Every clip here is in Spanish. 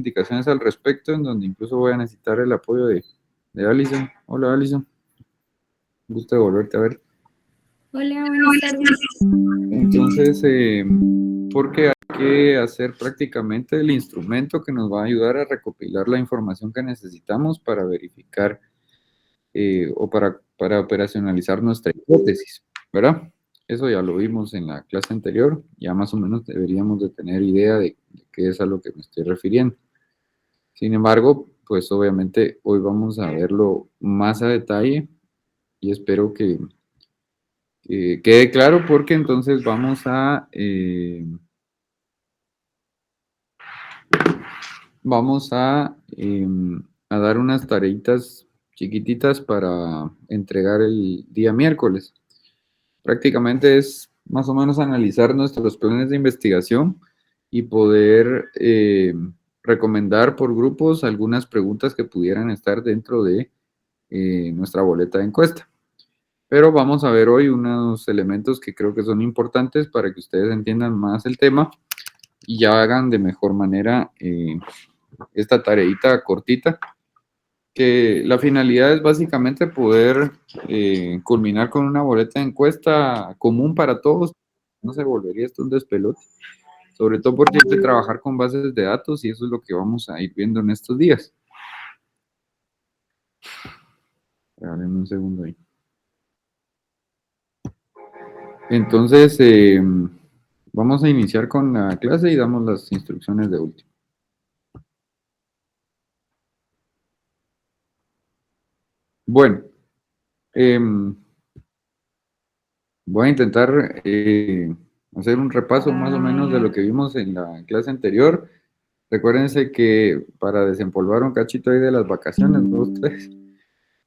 indicaciones al respecto, en donde incluso voy a necesitar el apoyo de Alison. Hola, Alison. Gusto de volverte a ver. Hola, buenas tardes. Entonces, porque hay que hacer prácticamente el instrumento que nos va a ayudar a recopilar la información que necesitamos para verificar o para operacionalizar nuestra hipótesis, ¿verdad? Eso ya lo vimos en la clase anterior, ya más o menos deberíamos de tener idea de qué es a lo que me estoy refiriendo. Sin embargo, pues obviamente hoy vamos a verlo más a detalle y espero que quede claro porque entonces vamos a dar unas tareitas chiquititas para entregar el día miércoles. Prácticamente es más o menos analizar nuestros planes de investigación y poder recomendar por grupos algunas preguntas que pudieran estar dentro de nuestra boleta de encuesta. Pero vamos a ver hoy unos elementos que creo que son importantes para que ustedes entiendan más el tema y ya hagan de mejor manera esta tareita cortita, que la finalidad es básicamente poder culminar con una boleta de encuesta común para todos. No se volvería esto un despelote, sobre todo porque hay que trabajar con bases de datos y eso es lo que vamos a ir viendo en estos días. Dame un segundo ahí. Entonces, vamos a iniciar con la clase y damos las instrucciones de último. Bueno, voy a intentar hacer un repaso más o menos de lo que vimos en la clase anterior. Recuérdense que para desempolvar un cachito ahí de las vacaciones, ¿no? Ustedes.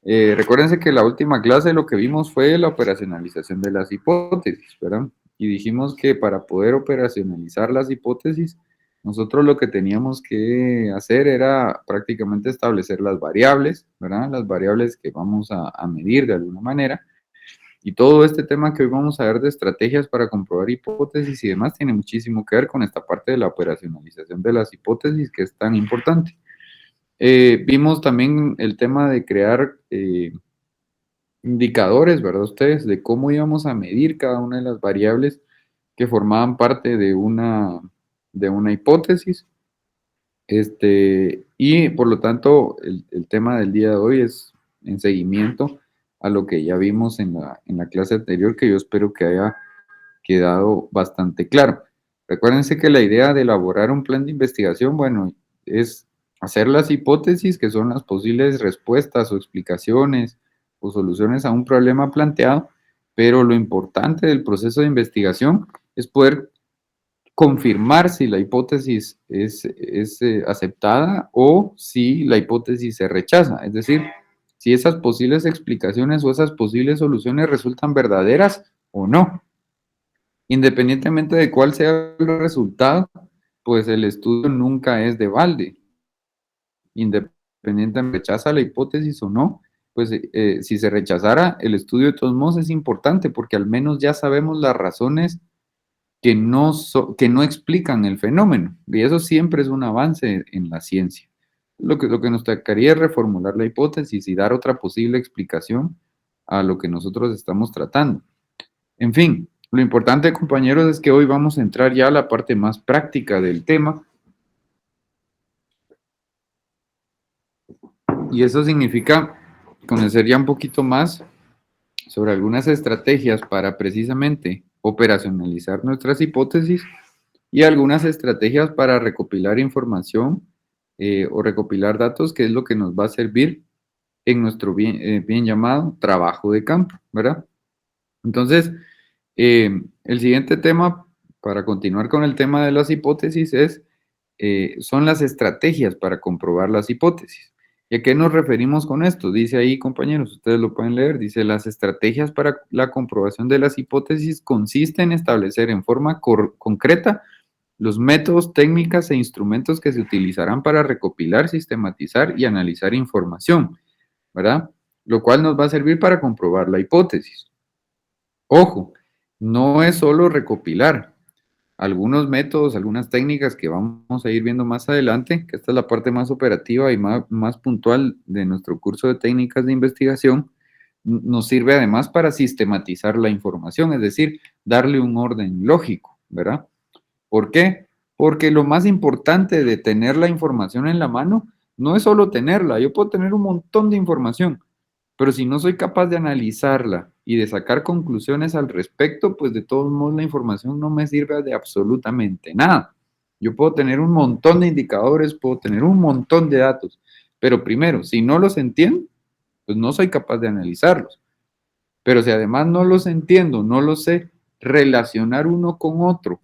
Recuérdense que la última clase lo que vimos fue la operacionalización de las hipótesis, ¿verdad? Y dijimos que para poder operacionalizar las hipótesis, nosotros lo que teníamos que hacer era prácticamente establecer las variables, ¿verdad? Las variables que vamos a medir de alguna manera. Y todo este tema que hoy vamos a ver de estrategias para comprobar hipótesis y demás tiene muchísimo que ver con esta parte de la operacionalización de las hipótesis que es tan importante. Vimos también el tema de crear indicadores, ¿verdad? Ustedes, de cómo íbamos a medir cada una de las variables que formaban parte de una hipótesis. Y por lo tanto, el tema del día de hoy es en seguimiento a lo que ya vimos en la clase anterior, que yo espero que haya quedado bastante claro. Recuérdense que la idea de elaborar un plan de investigación, bueno, es hacer las hipótesis, que son las posibles respuestas o explicaciones o soluciones a un problema planteado, pero lo importante del proceso de investigación es poder confirmar si la hipótesis es aceptada o si la hipótesis se rechaza. Es decir, si esas posibles explicaciones o esas posibles soluciones resultan verdaderas o no. Independientemente de cuál sea el resultado, pues el estudio nunca es de balde. Independientemente rechaza la hipótesis o no, pues si se rechazara el estudio de todos modos es importante porque al menos ya sabemos las razones que no explican el fenómeno. Y eso siempre es un avance en la ciencia. Lo que nos tocaría es reformular la hipótesis y dar otra posible explicación a lo que nosotros estamos tratando. En fin, lo importante, compañeros, es que hoy vamos a entrar ya a la parte más práctica del tema. Y eso significa conocer ya un poquito más sobre algunas estrategias para precisamente operacionalizar nuestras hipótesis y algunas estrategias para recopilar información o recopilar datos, que es lo que nos va a servir en nuestro bien llamado trabajo de campo, ¿verdad? Entonces, el siguiente tema, para continuar con el tema de las hipótesis, son las estrategias para comprobar las hipótesis. ¿Y a qué nos referimos con esto? Dice ahí, compañeros, ustedes lo pueden leer, dice, las estrategias para la comprobación de las hipótesis consisten en establecer en forma concreta los métodos, técnicas e instrumentos que se utilizarán para recopilar, sistematizar y analizar información, ¿verdad? Lo cual nos va a servir para comprobar la hipótesis. Ojo, no es solo recopilar. algunos métodos, algunas técnicas que vamos a ir viendo más adelante, que esta es la parte más operativa y más puntual de nuestro curso de técnicas de investigación, nos sirve además para sistematizar la información, es decir, darle un orden lógico, ¿verdad? ¿Por qué? Porque lo más importante de tener la información en la mano no es solo tenerla, yo puedo tener un montón de información, pero si no soy capaz de analizarla y de sacar conclusiones al respecto, pues de todos modos la información no me sirve de absolutamente nada. Yo puedo tener un montón de indicadores, puedo tener un montón de datos, pero primero, si no los entiendo, pues no soy capaz de analizarlos. Pero si además no los entiendo, no los sé relacionar uno con otro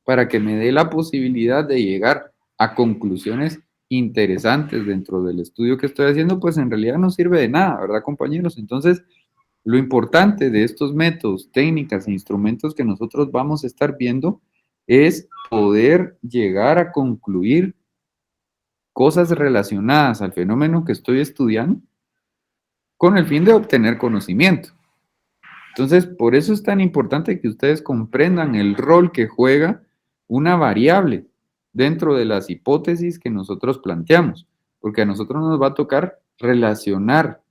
para que me dé la posibilidad de llegar a conclusiones interesantes dentro del estudio que estoy haciendo, pues en realidad no sirve de nada, ¿verdad, compañeros? Entonces, lo importante de estos métodos, técnicas e instrumentos que nosotros vamos a estar viendo es poder llegar a concluir cosas relacionadas al fenómeno que estoy estudiando con el fin de obtener conocimiento. Entonces, por eso es tan importante que ustedes comprendan el rol que juega una variable dentro de las hipótesis que nosotros planteamos, porque a nosotros nos va a tocar relacionar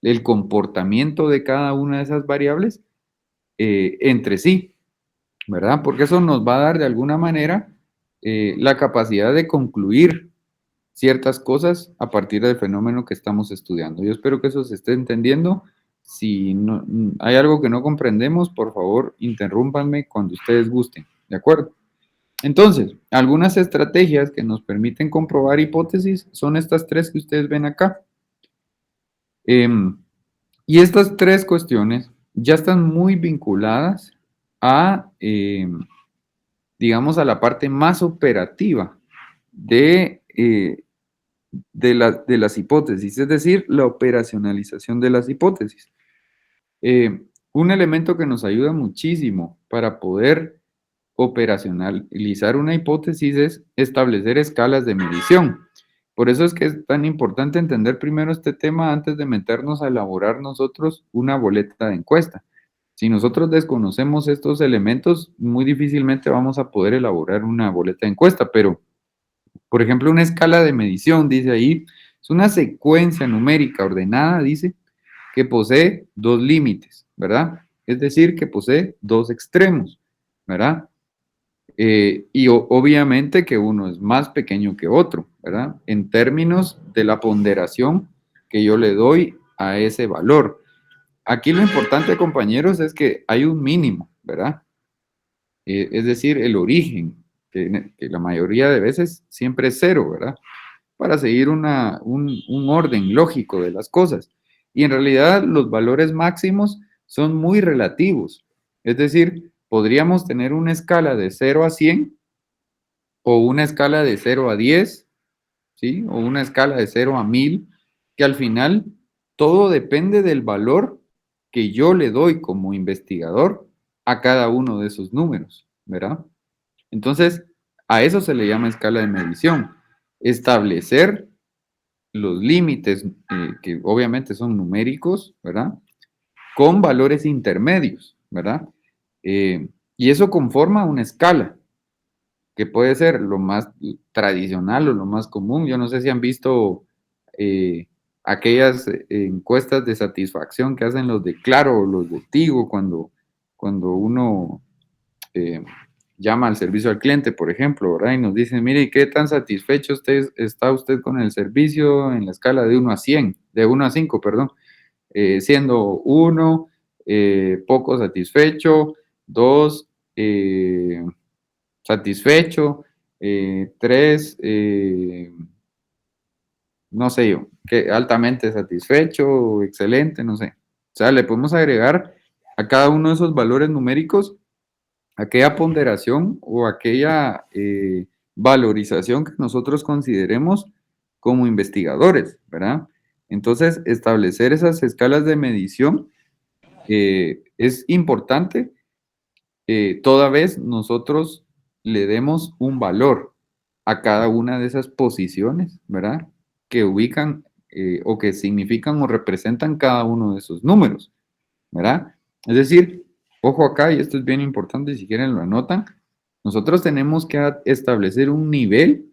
el comportamiento de cada una de esas variables entre sí, ¿verdad? Porque eso nos va a dar de alguna manera la capacidad de concluir ciertas cosas a partir del fenómeno que estamos estudiando. Yo espero que eso se esté entendiendo. Si no, hay algo que no comprendemos, por favor, interrúmpanme cuando ustedes gusten, ¿de acuerdo? Entonces, algunas estrategias que nos permiten comprobar hipótesis son estas tres que ustedes ven acá. Y estas tres cuestiones ya están muy vinculadas a, digamos, a la parte más operativa de las hipótesis, es decir, la operacionalización de las hipótesis. Un elemento que nos ayuda muchísimo para poder operacionalizar una hipótesis es establecer escalas de medición. Por eso es que es tan importante entender primero este tema antes de meternos a elaborar nosotros una boleta de encuesta. Si nosotros desconocemos estos elementos, muy difícilmente vamos a poder elaborar una boleta de encuesta, pero por ejemplo, una escala de medición, dice ahí, es una secuencia numérica ordenada, dice, que posee dos límites, ¿verdad? Es decir, que posee dos extremos, ¿verdad? Y obviamente que uno es más pequeño que otro, ¿verdad? En términos de la ponderación que yo le doy a ese valor. Aquí lo importante, compañeros, es que hay un mínimo, ¿verdad? Es decir, el origen, que la mayoría de veces siempre es cero, ¿verdad? Para seguir un orden lógico de las cosas. Y en realidad los valores máximos son muy relativos. Es decir, podríamos tener una escala de 0 a 100 o una escala de 0 a 10, ¿sí? O una escala de 0 a 1000, que al final todo depende del valor que yo le doy como investigador a cada uno de esos números, ¿verdad? Entonces, a eso se le llama escala de medición. Establecer los límites, que obviamente son numéricos, ¿verdad? Con valores intermedios, ¿verdad? Y eso conforma una escala, que puede ser lo más tradicional o lo más común. Yo no sé si han visto aquellas encuestas de satisfacción que hacen los de Claro o los de Tigo cuando uno llama al servicio al cliente, por ejemplo, ¿verdad? Y nos dicen, mire, ¿qué tan satisfecho está usted con el servicio en la escala de 1 a 100, de 1 a 5, perdón, siendo 1, poco satisfecho, 2, satisfecho, 3, no sé yo, que altamente satisfecho, excelente, no sé. O sea, le podemos agregar a cada uno de esos valores numéricos aquella ponderación o aquella valorización que nosotros consideremos como investigadores, ¿verdad? Entonces, establecer esas escalas de medición es importante toda vez nosotros le demos un valor a cada una de esas posiciones, ¿verdad? Que ubican o que significan o representan cada uno de esos números, ¿verdad? Es decir, ojo acá, y esto es bien importante, si quieren lo anotan, Nosotros tenemos que establecer un nivel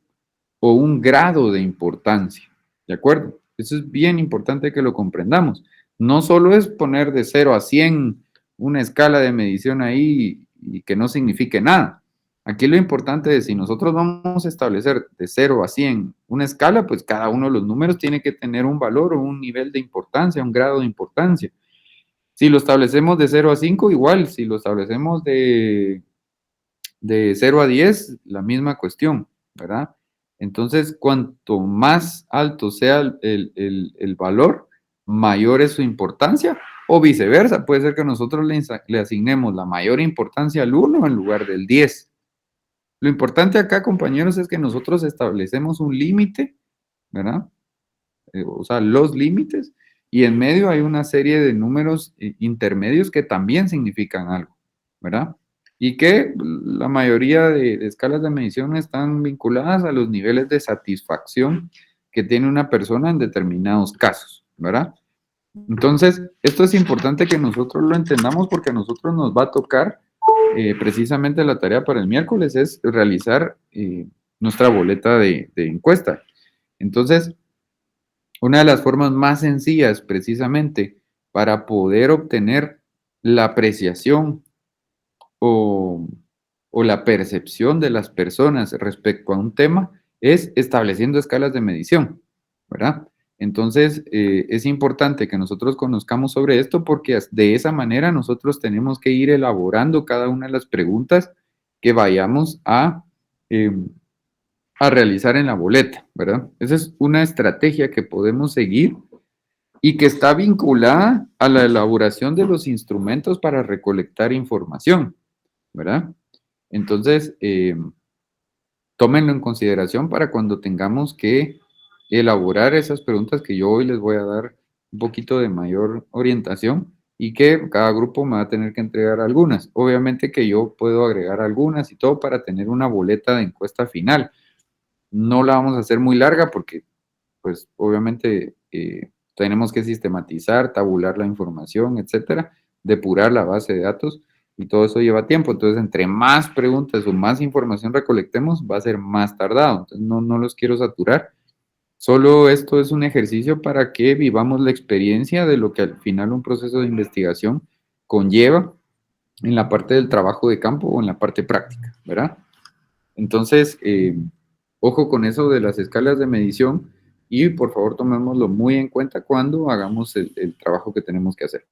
o un grado de importancia, ¿de acuerdo? Eso es bien importante que lo comprendamos. No solo es poner de 0 a 100 una escala de medición ahí y que no signifique nada. Aquí lo importante es, si nosotros vamos a establecer de 0 a 100 una escala, pues cada uno de los números tiene que tener un valor o un nivel de importancia, un grado de importancia. Si lo establecemos de 0 a 5, igual. Si lo establecemos de 0 a 10, la misma cuestión, ¿verdad? Entonces, cuanto más alto sea el valor, mayor es su importancia, o viceversa. Puede ser que nosotros le asignemos la mayor importancia al 1 en lugar del 10. Lo importante acá, compañeros, es que nosotros establecemos un límite, ¿verdad? O sea, los límites, y en medio hay una serie de números intermedios que también significan algo, ¿verdad? Y que la mayoría de escalas de medición están vinculadas a los niveles de satisfacción que tiene una persona en determinados casos, ¿verdad? Entonces, esto es importante que nosotros lo entendamos porque a nosotros nos va a tocar precisamente la tarea para el miércoles es realizar nuestra boleta de encuesta. Entonces, una de las formas más sencillas precisamente para poder obtener la apreciación o, o la percepción de las personas respecto a un tema es estableciendo escalas de medición, ¿verdad? Entonces, es importante que nosotros conozcamos sobre esto porque de esa manera nosotros tenemos que ir elaborando cada una de las preguntas que vayamos a realizar en la boleta, ¿verdad? Esa es una estrategia que podemos seguir y que está vinculada a la elaboración de los instrumentos para recolectar información, ¿verdad? Entonces, tómenlo en consideración para cuando tengamos que elaborar esas preguntas que yo hoy les voy a dar un poquito de mayor orientación y que cada grupo me va a tener que entregar algunas. Obviamente que yo puedo agregar algunas y todo para tener una boleta de encuesta final. No la vamos a hacer muy larga porque, pues, obviamente tenemos que sistematizar, tabular la información, etcétera, depurar la base de datos y todo eso lleva tiempo. Entonces, entre más preguntas o más información recolectemos, va a ser más tardado. Entonces, no los quiero saturar. Solo esto es un ejercicio para que vivamos la experiencia de lo que al final un proceso de investigación conlleva en la parte del trabajo de campo o en la parte práctica, ¿verdad? Entonces, ojo con eso de las escalas de medición y por favor tomémoslo muy en cuenta cuando hagamos el trabajo que tenemos que hacer.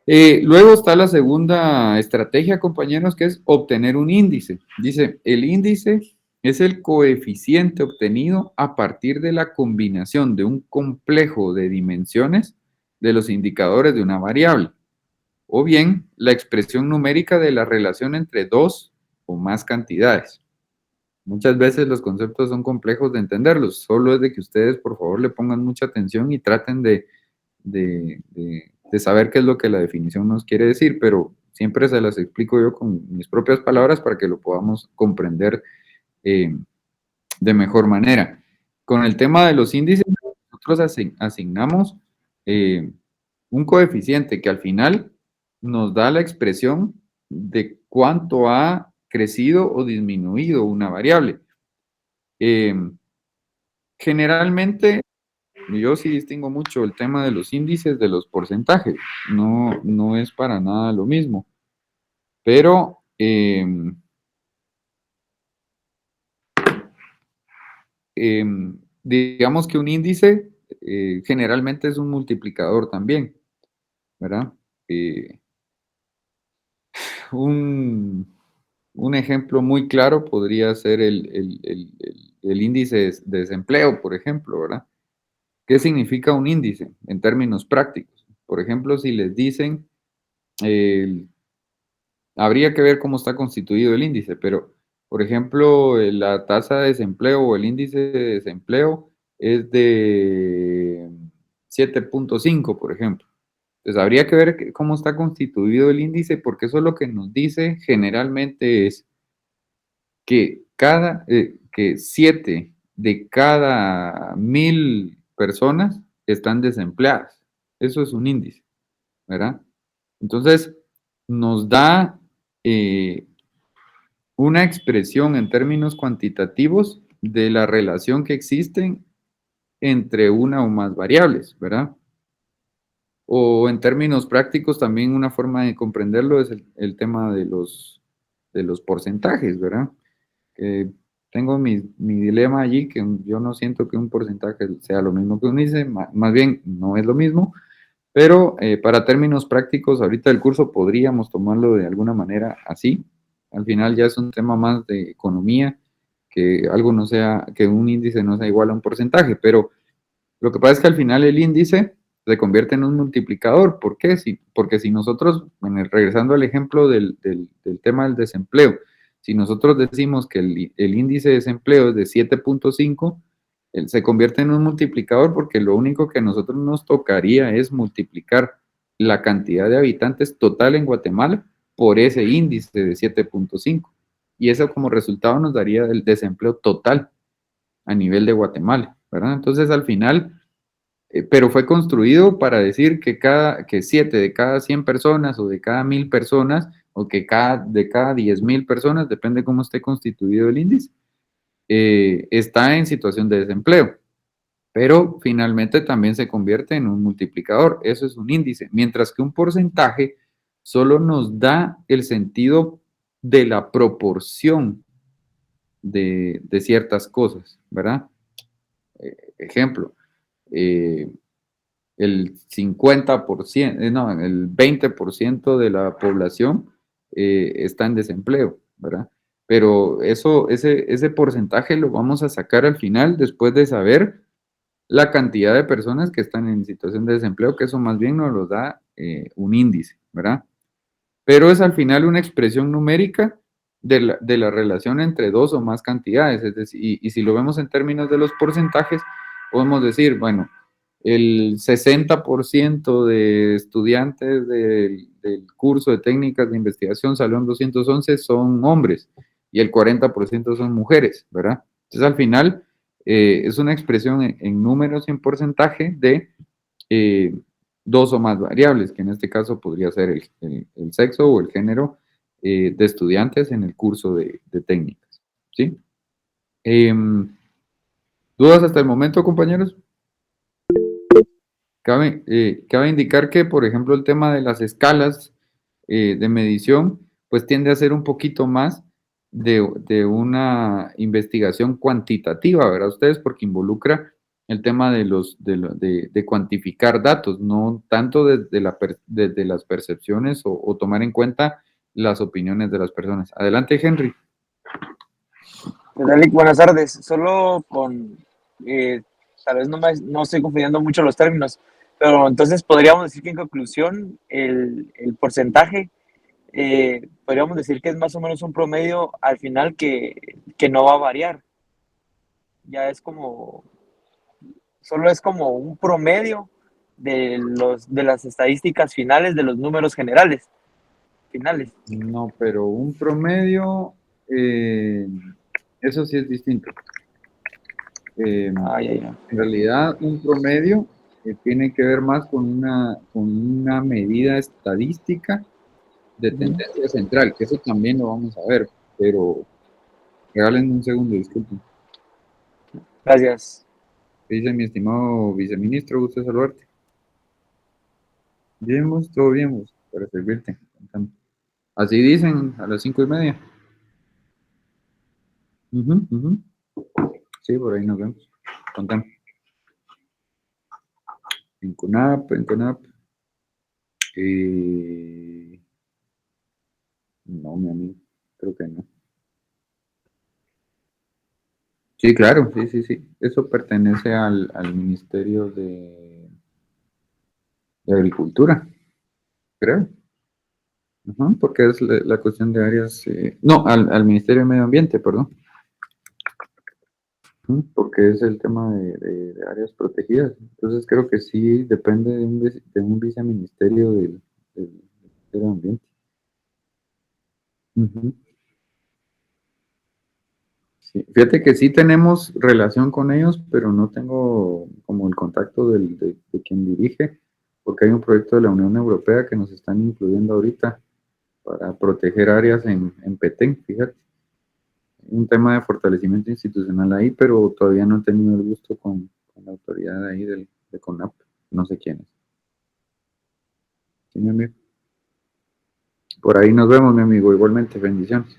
Luego está la segunda estrategia, compañeros, que es obtener un índice. Dice, el índice es el coeficiente obtenido a partir de la combinación de un complejo de dimensiones de los indicadores de una variable, o bien la expresión numérica de la relación entre dos o más cantidades. Muchas veces los conceptos son complejos de entenderlos, solo es de que ustedes por favor le pongan mucha atención y traten de saber qué es lo que la definición nos quiere decir, pero siempre se las explico yo con mis propias palabras para que lo podamos comprender de mejor manera. Con el tema de los índices, nosotros asignamos un coeficiente que al final nos da la expresión de cuánto ha crecido o disminuido una variable. Generalmente, yo sí distingo mucho el tema de los índices de los porcentajes. No es para nada lo mismo. Pero digamos que un índice generalmente es un multiplicador también, ¿verdad? Eh, un ejemplo muy claro podría ser el índice de desempleo, por ejemplo, ¿verdad? ¿Qué significa un índice en términos prácticos? Por ejemplo, si les dicen, habría que ver cómo está constituido el índice, pero, por ejemplo, la tasa de desempleo o el índice de desempleo es de 7.5, por ejemplo. Entonces, habría que ver cómo está constituido el índice, porque eso lo que nos dice generalmente es que 7 de cada 1000 personas están desempleadas. Eso es un índice, ¿verdad? Entonces, nos da una expresión en términos cuantitativos de la relación que existen entre una o más variables, ¿verdad? O en términos prácticos también una forma de comprenderlo es el tema de los porcentajes, ¿verdad? Tengo mi dilema allí, que yo no siento que un porcentaje sea lo mismo que un índice, más bien no es lo mismo, pero para términos prácticos, ahorita el curso podríamos tomarlo de alguna manera así. Al final ya es un tema más de economía, que algo no sea, que un índice no sea igual a un porcentaje, pero lo que pasa es que al final el índice se convierte en un multiplicador. ¿Por qué? Porque si nosotros, regresando al ejemplo del tema del desempleo, si nosotros decimos que el índice de desempleo es de 7.5, él se convierte en un multiplicador porque lo único que a nosotros nos tocaría es multiplicar la cantidad de habitantes total en Guatemala por ese índice de 7.5. Y eso como resultado nos daría el desempleo total a nivel de Guatemala, ¿verdad? Entonces al final, pero fue construido para decir que 7 de cada 100 personas o de cada 1000 personas o que de cada 10.000 personas, depende cómo esté constituido el índice, está en situación de desempleo. Pero finalmente también se convierte en un multiplicador, eso es un índice, mientras que un porcentaje solo nos da el sentido de la proporción de ciertas cosas, ¿verdad? Ejemplo, eh, el 50%, no, el 20% de la población está en desempleo, ¿verdad? Pero ese porcentaje lo vamos a sacar al final después de saber la cantidad de personas que están en situación de desempleo, que eso más bien nos lo da un índice, ¿verdad? Pero es al final una expresión numérica de la relación entre dos o más cantidades. Es decir, y si lo vemos en términos de los porcentajes, podemos decir, bueno, el 60% de estudiantes del curso de técnicas de investigación Salón 211 son hombres y el 40% son mujeres, ¿verdad? Entonces al final es una expresión en números y en porcentaje de eh, dos o más variables, que en este caso podría ser el sexo o el género de estudiantes en el curso de técnicas. ¿Sí? ¿Dudas hasta el momento, compañeros? Cabe indicar que, por ejemplo, el tema de las escalas de medición, pues tiende a ser un poquito más de una investigación cuantitativa, ¿verdad? Ustedes, porque involucra el tema de cuantificar datos, no tanto desde las percepciones o tomar en cuenta las opiniones de las personas. Adelante, Henry. Dale, buenas tardes. Solo con, eh, tal vez no estoy confundiendo mucho los términos, pero entonces podríamos decir que en conclusión el porcentaje, podríamos decir que es más o menos un promedio al final que no va a variar. Ya es como, solo es como un promedio de las estadísticas finales de los números generales, finales. No, pero un promedio, eso sí es distinto. Ah, ya, ya. En realidad, un promedio tiene que ver más con una medida estadística de Ujú. tendencia central, que eso también lo vamos a ver, pero regálenme un segundo, disculpen. Gracias. ¿Qué dice mi estimado viceministro? Gusto saludarte. Bien, vos, todo bien, vos, para servirte. Contame. Así dicen a las 5:30. Ujú, ujú. Sí, por ahí nos vemos. Contame. En CONAP. No, mi amigo, creo que no. Sí, claro, sí, sí, sí. Eso pertenece al Ministerio de Agricultura, creo. Ajá, porque es la cuestión de áreas. No, al Ministerio de Medio Ambiente, perdón. Ujú, porque es el tema de áreas protegidas. Entonces creo que sí depende de un viceministerio del Ministerio de Ambiente. Ujú. Sí, fíjate que sí tenemos relación con ellos, pero no tengo como el contacto de quien dirige, porque hay un proyecto de la Unión Europea que nos están incluyendo ahorita para proteger áreas en Petén, fíjate. un tema de fortalecimiento institucional ahí, pero todavía no he tenido el gusto con la autoridad ahí de CONAP, no sé quién es. Sí, mi amigo. Por ahí nos vemos, mi amigo, igualmente, bendiciones.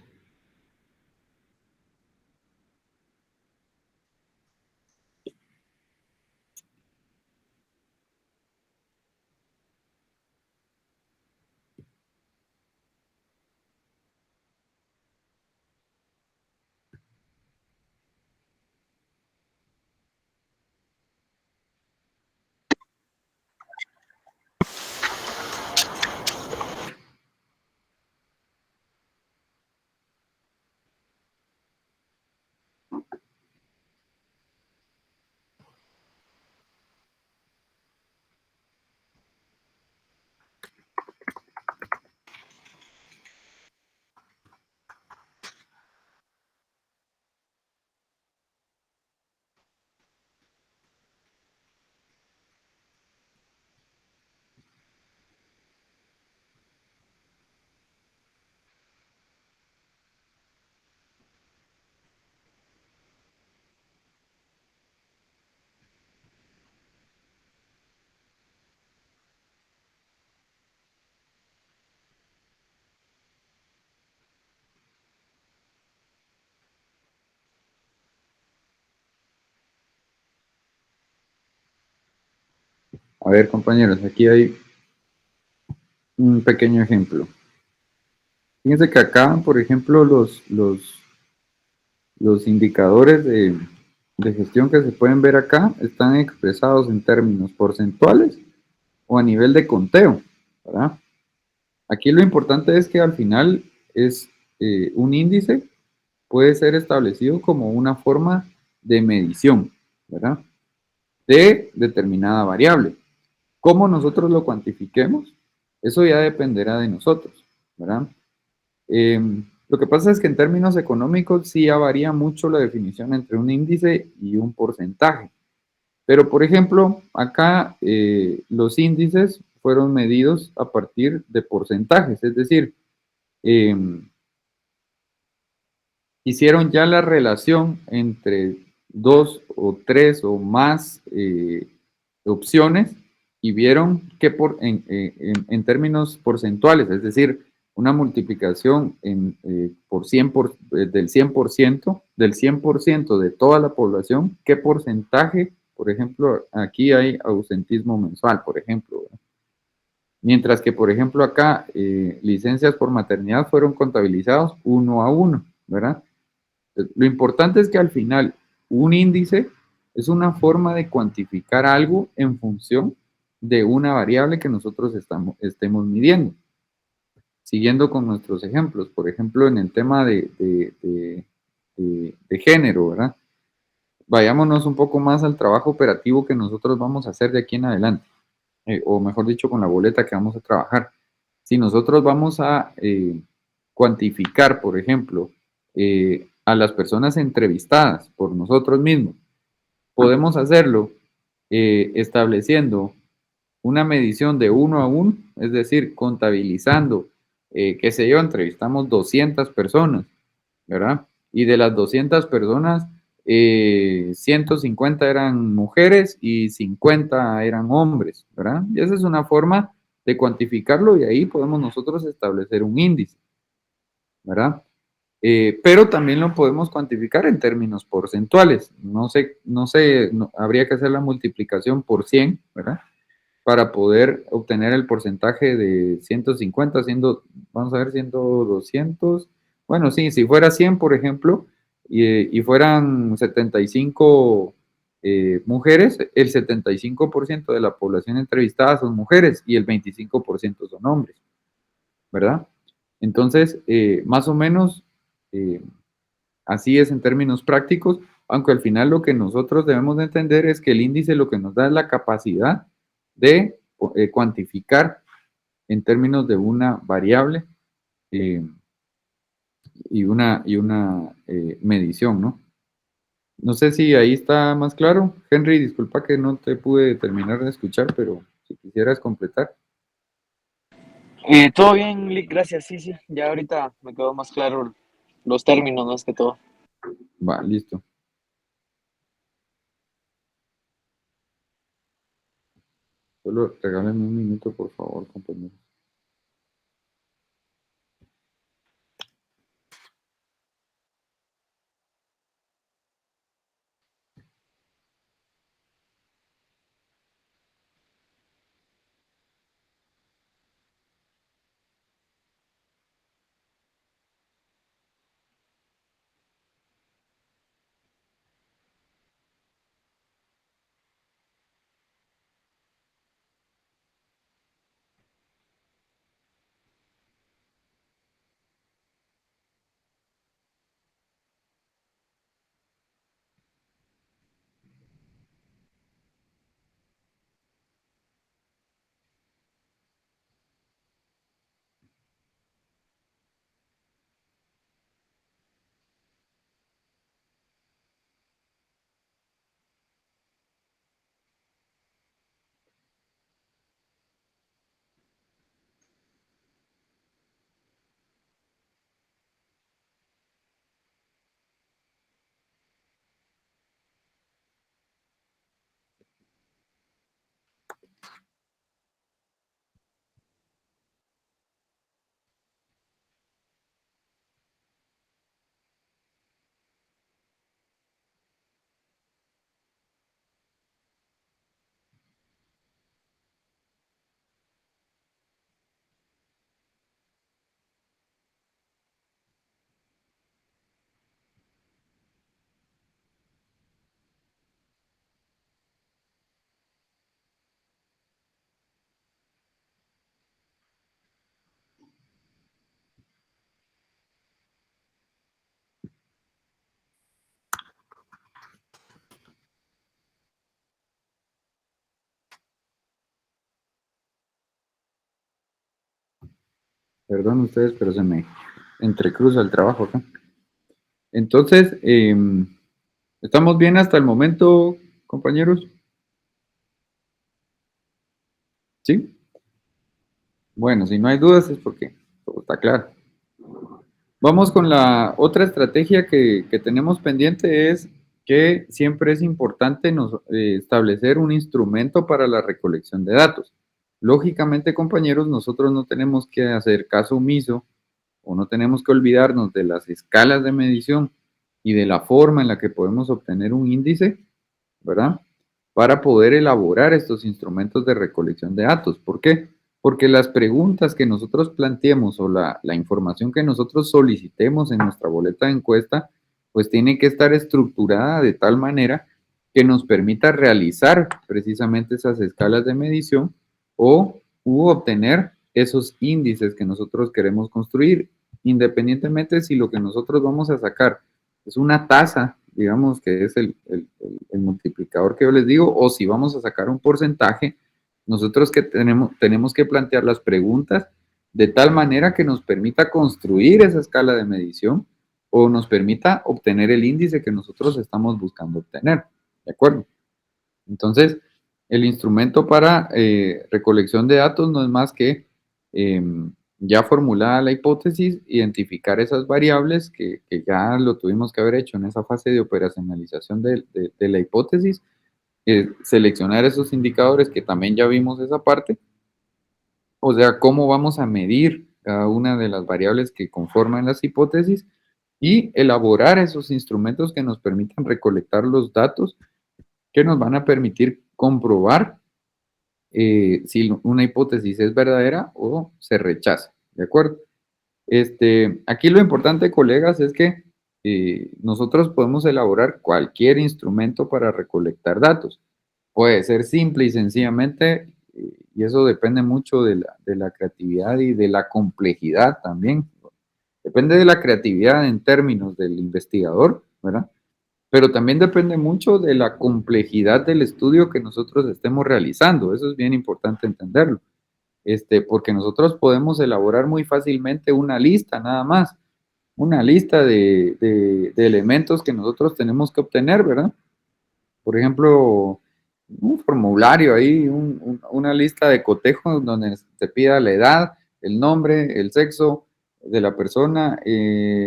A ver, compañeros, aquí hay un pequeño ejemplo. Fíjense que acá, por ejemplo, los indicadores de gestión que se pueden ver acá están expresados en términos porcentuales o a nivel de conteo, ¿verdad? Aquí lo importante es que al final es un índice puede ser establecido como una forma de medición, ¿verdad? De determinada variable. ¿Cómo nosotros lo cuantifiquemos? Eso ya dependerá de nosotros, ¿verdad? Lo que pasa es que en términos económicos sí ya varía mucho la definición entre un índice y un porcentaje. Pero, por ejemplo, acá los índices fueron medidos a partir de porcentajes, es decir, eh, hicieron ya la relación entre dos o tres o más opciones y vieron que en términos porcentuales, es decir, una multiplicación por 100 del 100% de toda la población, qué porcentaje, por ejemplo, aquí hay ausentismo mensual, por ejemplo. Mientras que, por ejemplo, acá licencias por maternidad fueron contabilizados uno a uno, ¿verdad? Lo importante es que al final un índice es una forma de cuantificar algo en función de una variable que nosotros estemos midiendo. Siguiendo con nuestros ejemplos, por ejemplo, en el tema de género, ¿verdad? Vayámonos un poco más al trabajo operativo que nosotros vamos a hacer de aquí en adelante, o mejor dicho, con la boleta que vamos a trabajar. Si nosotros vamos a cuantificar, por ejemplo, a las personas entrevistadas por nosotros mismos, podemos hacerlo estableciendo una medición de uno a uno, es decir, contabilizando, qué sé yo, entrevistamos 200 personas, ¿verdad? Y de las 200 personas, 150 eran mujeres y 50 eran hombres, ¿verdad? Y esa es una forma de cuantificarlo y ahí podemos nosotros establecer un índice, ¿verdad? Pero también lo podemos cuantificar en términos porcentuales. Habría que hacer la multiplicación por 100, ¿verdad? Para poder obtener el porcentaje de 150, vamos a ver, siendo 200. Bueno, sí, si fuera 100, por ejemplo, y fueran 75 mujeres, el 75% de la población entrevistada son mujeres y el 25% son hombres, ¿verdad? Entonces, más o menos, eh, así es en términos prácticos, aunque al final lo que nosotros debemos de entender es que el índice lo que nos da es la capacidad de cuantificar en términos de una variable eh, y una medición, ¿no? No sé si ahí está más claro. Henry, disculpa que no te pude terminar de escuchar, pero si quisieras completar. Todo bien, Lick, gracias. Sí, sí, ya ahorita me quedó más claro los términos, más que todo. Va, listo. Solo regálenme un minuto, por favor, compañeros. Perdón ustedes, pero se me entrecruza el trabajo acá. Entonces, ¿estamos bien hasta el momento, compañeros? ¿Sí? Bueno, si no hay dudas es porque todo está claro. Vamos con la otra estrategia que tenemos pendiente, es que siempre es importante establecer un instrumento para la recolección de datos. Lógicamente, compañeros, nosotros no tenemos que hacer caso omiso o no tenemos que olvidarnos de las escalas de medición y de la forma en la que podemos obtener un índice, ¿verdad? Para poder elaborar estos instrumentos de recolección de datos. ¿Por qué? Porque las preguntas que nosotros planteemos o la información que nosotros solicitemos en nuestra boleta de encuesta, pues tiene que estar estructurada de tal manera que nos permita realizar precisamente esas escalas de medición o obtener esos índices que nosotros queremos construir, independientemente si lo que nosotros vamos a sacar es una tasa, digamos que es el multiplicador que yo les digo, o si vamos a sacar un porcentaje, nosotros que tenemos que plantear las preguntas de tal manera que nos permita construir esa escala de medición o nos permita obtener el índice que nosotros estamos buscando obtener. ¿De acuerdo? Entonces, el instrumento para recolección de datos no es más que ya formulada la hipótesis, identificar esas variables que ya lo tuvimos que haber hecho en esa fase de operacionalización de la hipótesis, seleccionar esos indicadores que también ya vimos esa parte, o sea, cómo vamos a medir cada una de las variables que conforman las hipótesis y elaborar esos instrumentos que nos permitan recolectar los datos que nos van a permitir comprobar si una hipótesis es verdadera o se rechaza, ¿de acuerdo? Aquí lo importante, colegas, es que nosotros podemos elaborar cualquier instrumento para recolectar datos. Puede ser simple y sencillamente, y eso depende mucho de la creatividad y de la complejidad también. Depende de la creatividad en términos del investigador, ¿verdad? Pero también depende mucho de la complejidad del estudio que nosotros estemos realizando. Eso es bien importante entenderlo. Porque nosotros podemos elaborar muy fácilmente una lista nada más, una lista de elementos que nosotros tenemos que obtener, ¿verdad? Por ejemplo, un formulario ahí, una lista de cotejos donde se pida la edad, el nombre, el sexo de la persona,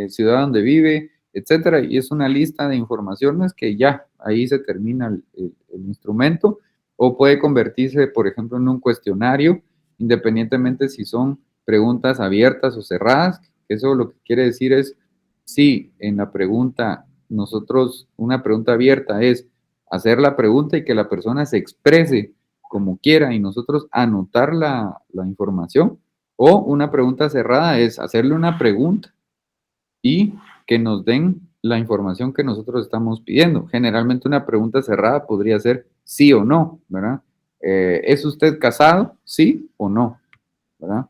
ciudad donde vive etcétera. Y es una lista de informaciones que ya, ahí se termina el instrumento, o puede convertirse, por ejemplo, en un cuestionario, independientemente si son preguntas abiertas o cerradas. Eso lo que quiere decir es, si en la pregunta una pregunta abierta es hacer la pregunta y que la persona se exprese como quiera y nosotros anotar la información, o una pregunta cerrada es hacerle una pregunta y que nos den la información que nosotros estamos pidiendo. Generalmente una pregunta cerrada podría ser sí o no, ¿verdad? ¿Es usted casado? ¿Sí o no? ¿Verdad?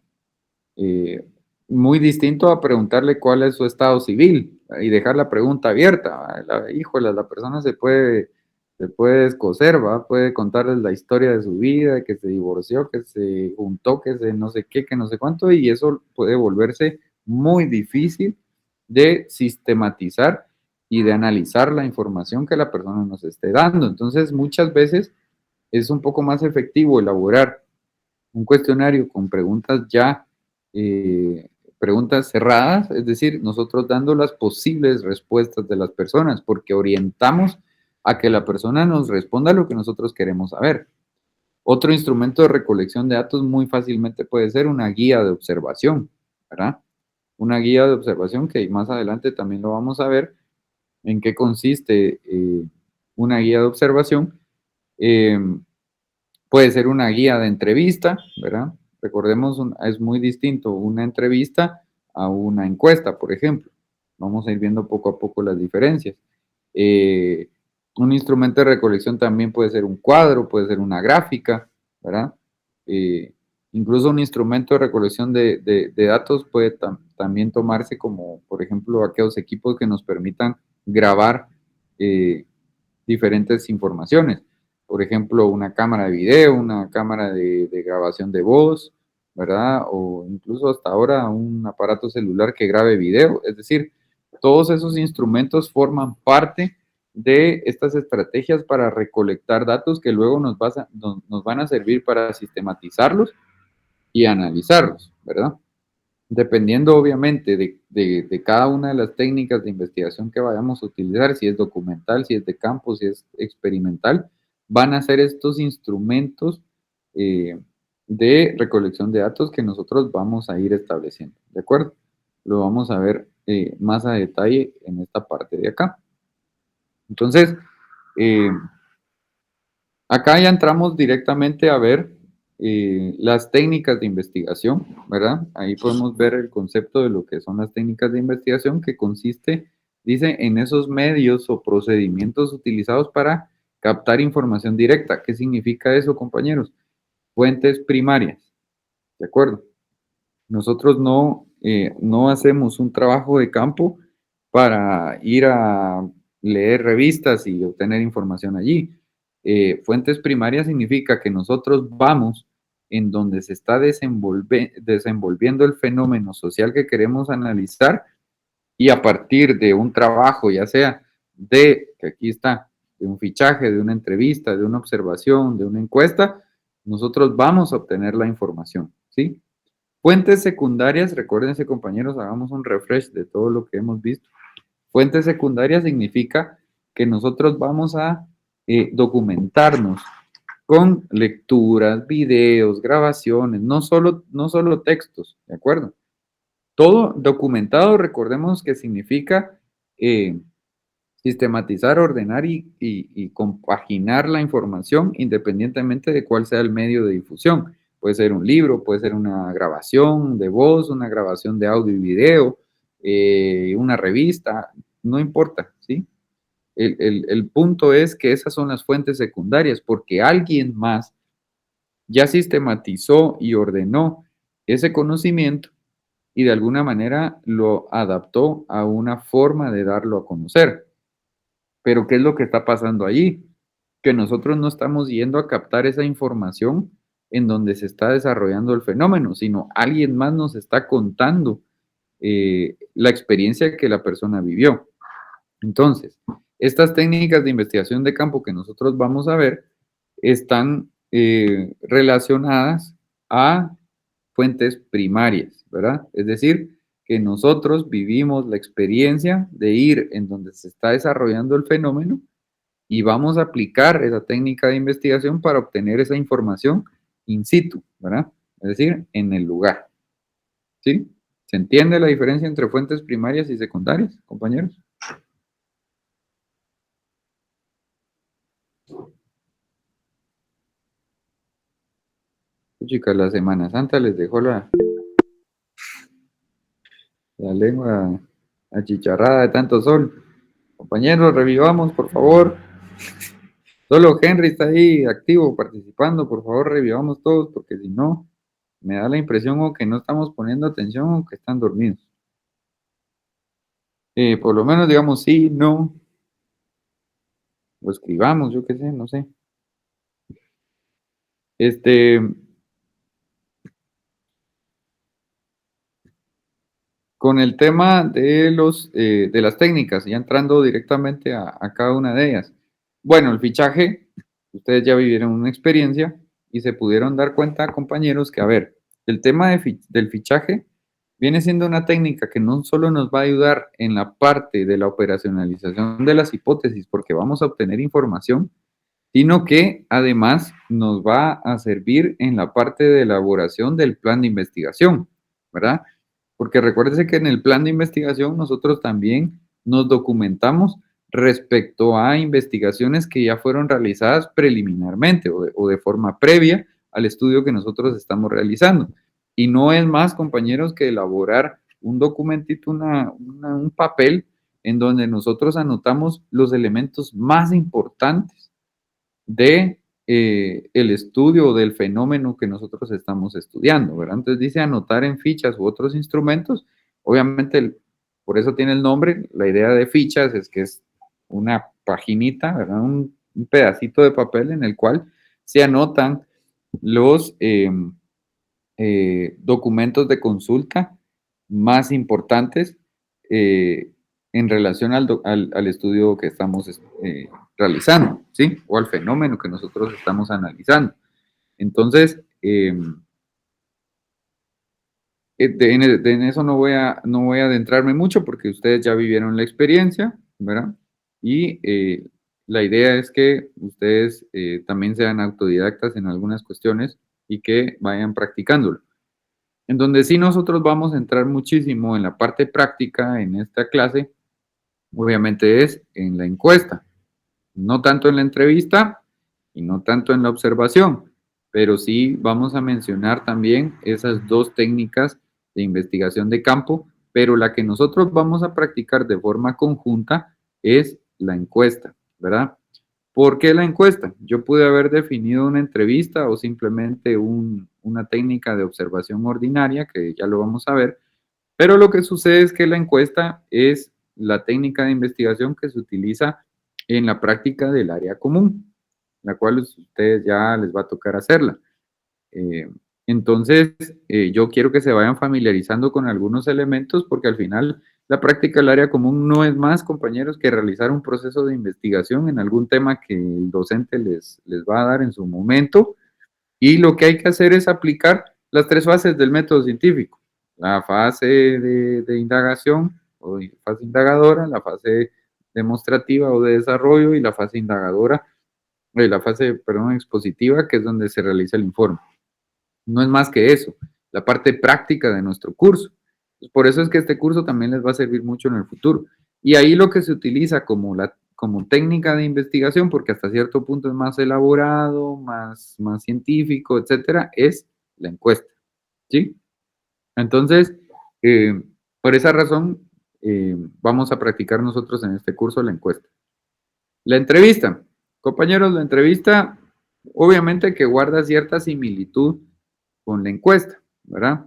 Eh, Muy distinto a preguntarle cuál es su estado civil y dejar la pregunta abierta. Híjole, la persona se puede escocer, ¿va? Puede contarles la historia de su vida, que se divorció, que se juntó, que se no sé qué, que no sé cuánto, y eso puede volverse muy difícil de sistematizar y de analizar la información que la persona nos esté dando. Entonces, muchas veces es un poco más efectivo elaborar un cuestionario con preguntas ya, eh, preguntas cerradas, es decir, nosotros dando las posibles respuestas de las personas, porque orientamos a que la persona nos responda lo que nosotros queremos saber. Otro instrumento de recolección de datos muy fácilmente puede ser una guía de observación, ¿verdad? Una guía de observación que más adelante también lo vamos a ver en qué consiste una guía de observación. Eh, Puede ser una guía de entrevista, ¿verdad? Recordemos, es muy distinto una entrevista a una encuesta, por ejemplo. Vamos a ir viendo poco a poco las diferencias. Eh, un instrumento de recolección también puede ser un cuadro, puede ser una gráfica, ¿verdad? Eh, Incluso un instrumento de recolección de datos puede también tomarse como, por ejemplo, aquellos equipos que nos permitan grabar eh, diferentes informaciones. Por ejemplo, una cámara de video, una cámara de grabación de voz, ¿verdad? O incluso hasta ahora un aparato celular que grabe video. Es decir, todos esos instrumentos forman parte de estas estrategias para recolectar datos que luego nos van a servir para sistematizarlos y analizarlos, ¿verdad? Dependiendo obviamente de cada una de las técnicas de investigación que vayamos a utilizar, si es documental, si es de campo, si es experimental, van a ser estos instrumentos eh, de recolección de datos que nosotros vamos a ir estableciendo, ¿de acuerdo? Lo vamos a ver más a detalle en esta parte de acá. Entonces, eh, acá ya entramos directamente a ver las técnicas de investigación, ¿verdad? Ahí podemos ver el concepto de lo que son las técnicas de investigación, que consiste, dice, en esos medios o procedimientos utilizados para captar información directa. ¿Qué significa eso, compañeros? Fuentes primarias, ¿de acuerdo? Nosotros no hacemos un trabajo de campo para ir a leer revistas y obtener información allí. Fuentes primarias significa que nosotros vamos en donde se está desenvolviendo el fenómeno social que queremos analizar, y a partir de un trabajo, ya sea que aquí está, de un fichaje, de una entrevista, de una observación, de una encuesta, nosotros vamos a obtener la información, ¿sí? Fuentes secundarias, recuérdense, compañeros, hagamos un refresh de todo lo que hemos visto. Fuentes secundarias significa que nosotros vamos a documentarnos con lecturas, videos, grabaciones, no solo textos, ¿de acuerdo? Todo documentado, recordemos que significa eh, sistematizar, ordenar y compaginar la información independientemente de cuál sea el medio de difusión. Puede ser un libro, puede ser una grabación de voz, una grabación de audio y video, una revista, no importa, ¿sí? El punto es que esas son las fuentes secundarias, porque alguien más ya sistematizó y ordenó ese conocimiento y de alguna manera lo adaptó a una forma de darlo a conocer. Pero ¿qué es lo que está pasando allí? Que nosotros no estamos yendo a captar esa información en donde se está desarrollando el fenómeno, sino alguien más nos está contando la experiencia que la persona vivió. Entonces, estas técnicas de investigación de campo que nosotros vamos a ver están relacionadas a fuentes primarias, ¿verdad? Es decir, que nosotros vivimos la experiencia de ir en donde se está desarrollando el fenómeno y vamos a aplicar esa técnica de investigación para obtener esa información in situ, ¿verdad? Es decir, en el lugar, ¿sí? ¿Se entiende la diferencia entre fuentes primarias y secundarias, compañeros? Chicas, la Semana Santa les dejó la lengua achicharrada de tanto sol. Compañeros, revivamos, por favor. Solo Henry está ahí activo, participando. Por favor, revivamos todos, porque si no, me da la impresión o que no estamos poniendo atención o que están dormidos. Por lo menos digamos sí, no, o escribamos, yo qué sé, no sé. Este, con el tema de de las técnicas, ya entrando directamente a cada una de ellas. Bueno, el fichaje, ustedes ya vivieron una experiencia y se pudieron dar cuenta, compañeros, que a ver, el tema del fichaje viene siendo una técnica que no solo nos va a ayudar en la parte de la operacionalización de las hipótesis, porque vamos a obtener información, sino que además nos va a servir en la parte de elaboración del plan de investigación, ¿verdad? Porque recuérdese que en el plan de investigación nosotros también nos documentamos respecto a investigaciones que ya fueron realizadas preliminarmente o de forma previa al estudio que nosotros estamos realizando. Y no es más, compañeros, que elaborar un documentito, un papel en donde nosotros anotamos los elementos más importantes de el estudio del fenómeno que nosotros estamos estudiando, ¿verdad? Entonces dice anotar en fichas u otros instrumentos, obviamente por eso tiene el nombre, la idea de fichas es que es una paginita, ¿verdad? Un pedacito de papel en el cual se anotan los documentos de consulta más importantes eh, en relación al estudio que estamos realizando, ¿sí? O al fenómeno que nosotros estamos analizando. Entonces, en eso no voy a adentrarme mucho porque ustedes ya vivieron la experiencia, ¿verdad? Y la idea es que ustedes también sean autodidactas en algunas cuestiones y que vayan practicándolo. En donde sí nosotros vamos a entrar muchísimo en la parte práctica en esta clase, obviamente es en la encuesta, no tanto en la entrevista y no tanto en la observación, pero sí vamos a mencionar también esas dos técnicas de investigación de campo, pero la que nosotros vamos a practicar de forma conjunta es la encuesta, ¿verdad? ¿Por qué la encuesta? Yo pude haber definido una entrevista o simplemente una técnica de observación ordinaria, que ya lo vamos a ver, pero lo que sucede es que la encuesta es la técnica de investigación que se utiliza en la práctica del área común, la cual a ustedes ya les va a tocar hacerla. Eh, entonces, yo quiero que se vayan familiarizando con algunos elementos porque al final la práctica del área común no es más, compañeros, que realizar un proceso de investigación en algún tema que el docente les va a dar en su momento y lo que hay que hacer es aplicar las tres fases del método científico. La fase de indagación o fase indagadora, la fase demostrativa o de desarrollo y la fase indagadora, la fase, perdón, expositiva, que es donde se realiza el informe. No es más que eso, la parte práctica de nuestro curso. Por eso es que este curso también les va a servir mucho en el futuro. Y ahí lo que se utiliza como técnica de investigación, porque hasta cierto punto es más elaborado, más científico, etcétera, es la encuesta. ¿Sí? Entonces, eh, por esa razón, vamos a practicar nosotros en este curso la encuesta. La entrevista. Compañeros, la entrevista obviamente que guarda cierta similitud con la encuesta, ¿verdad?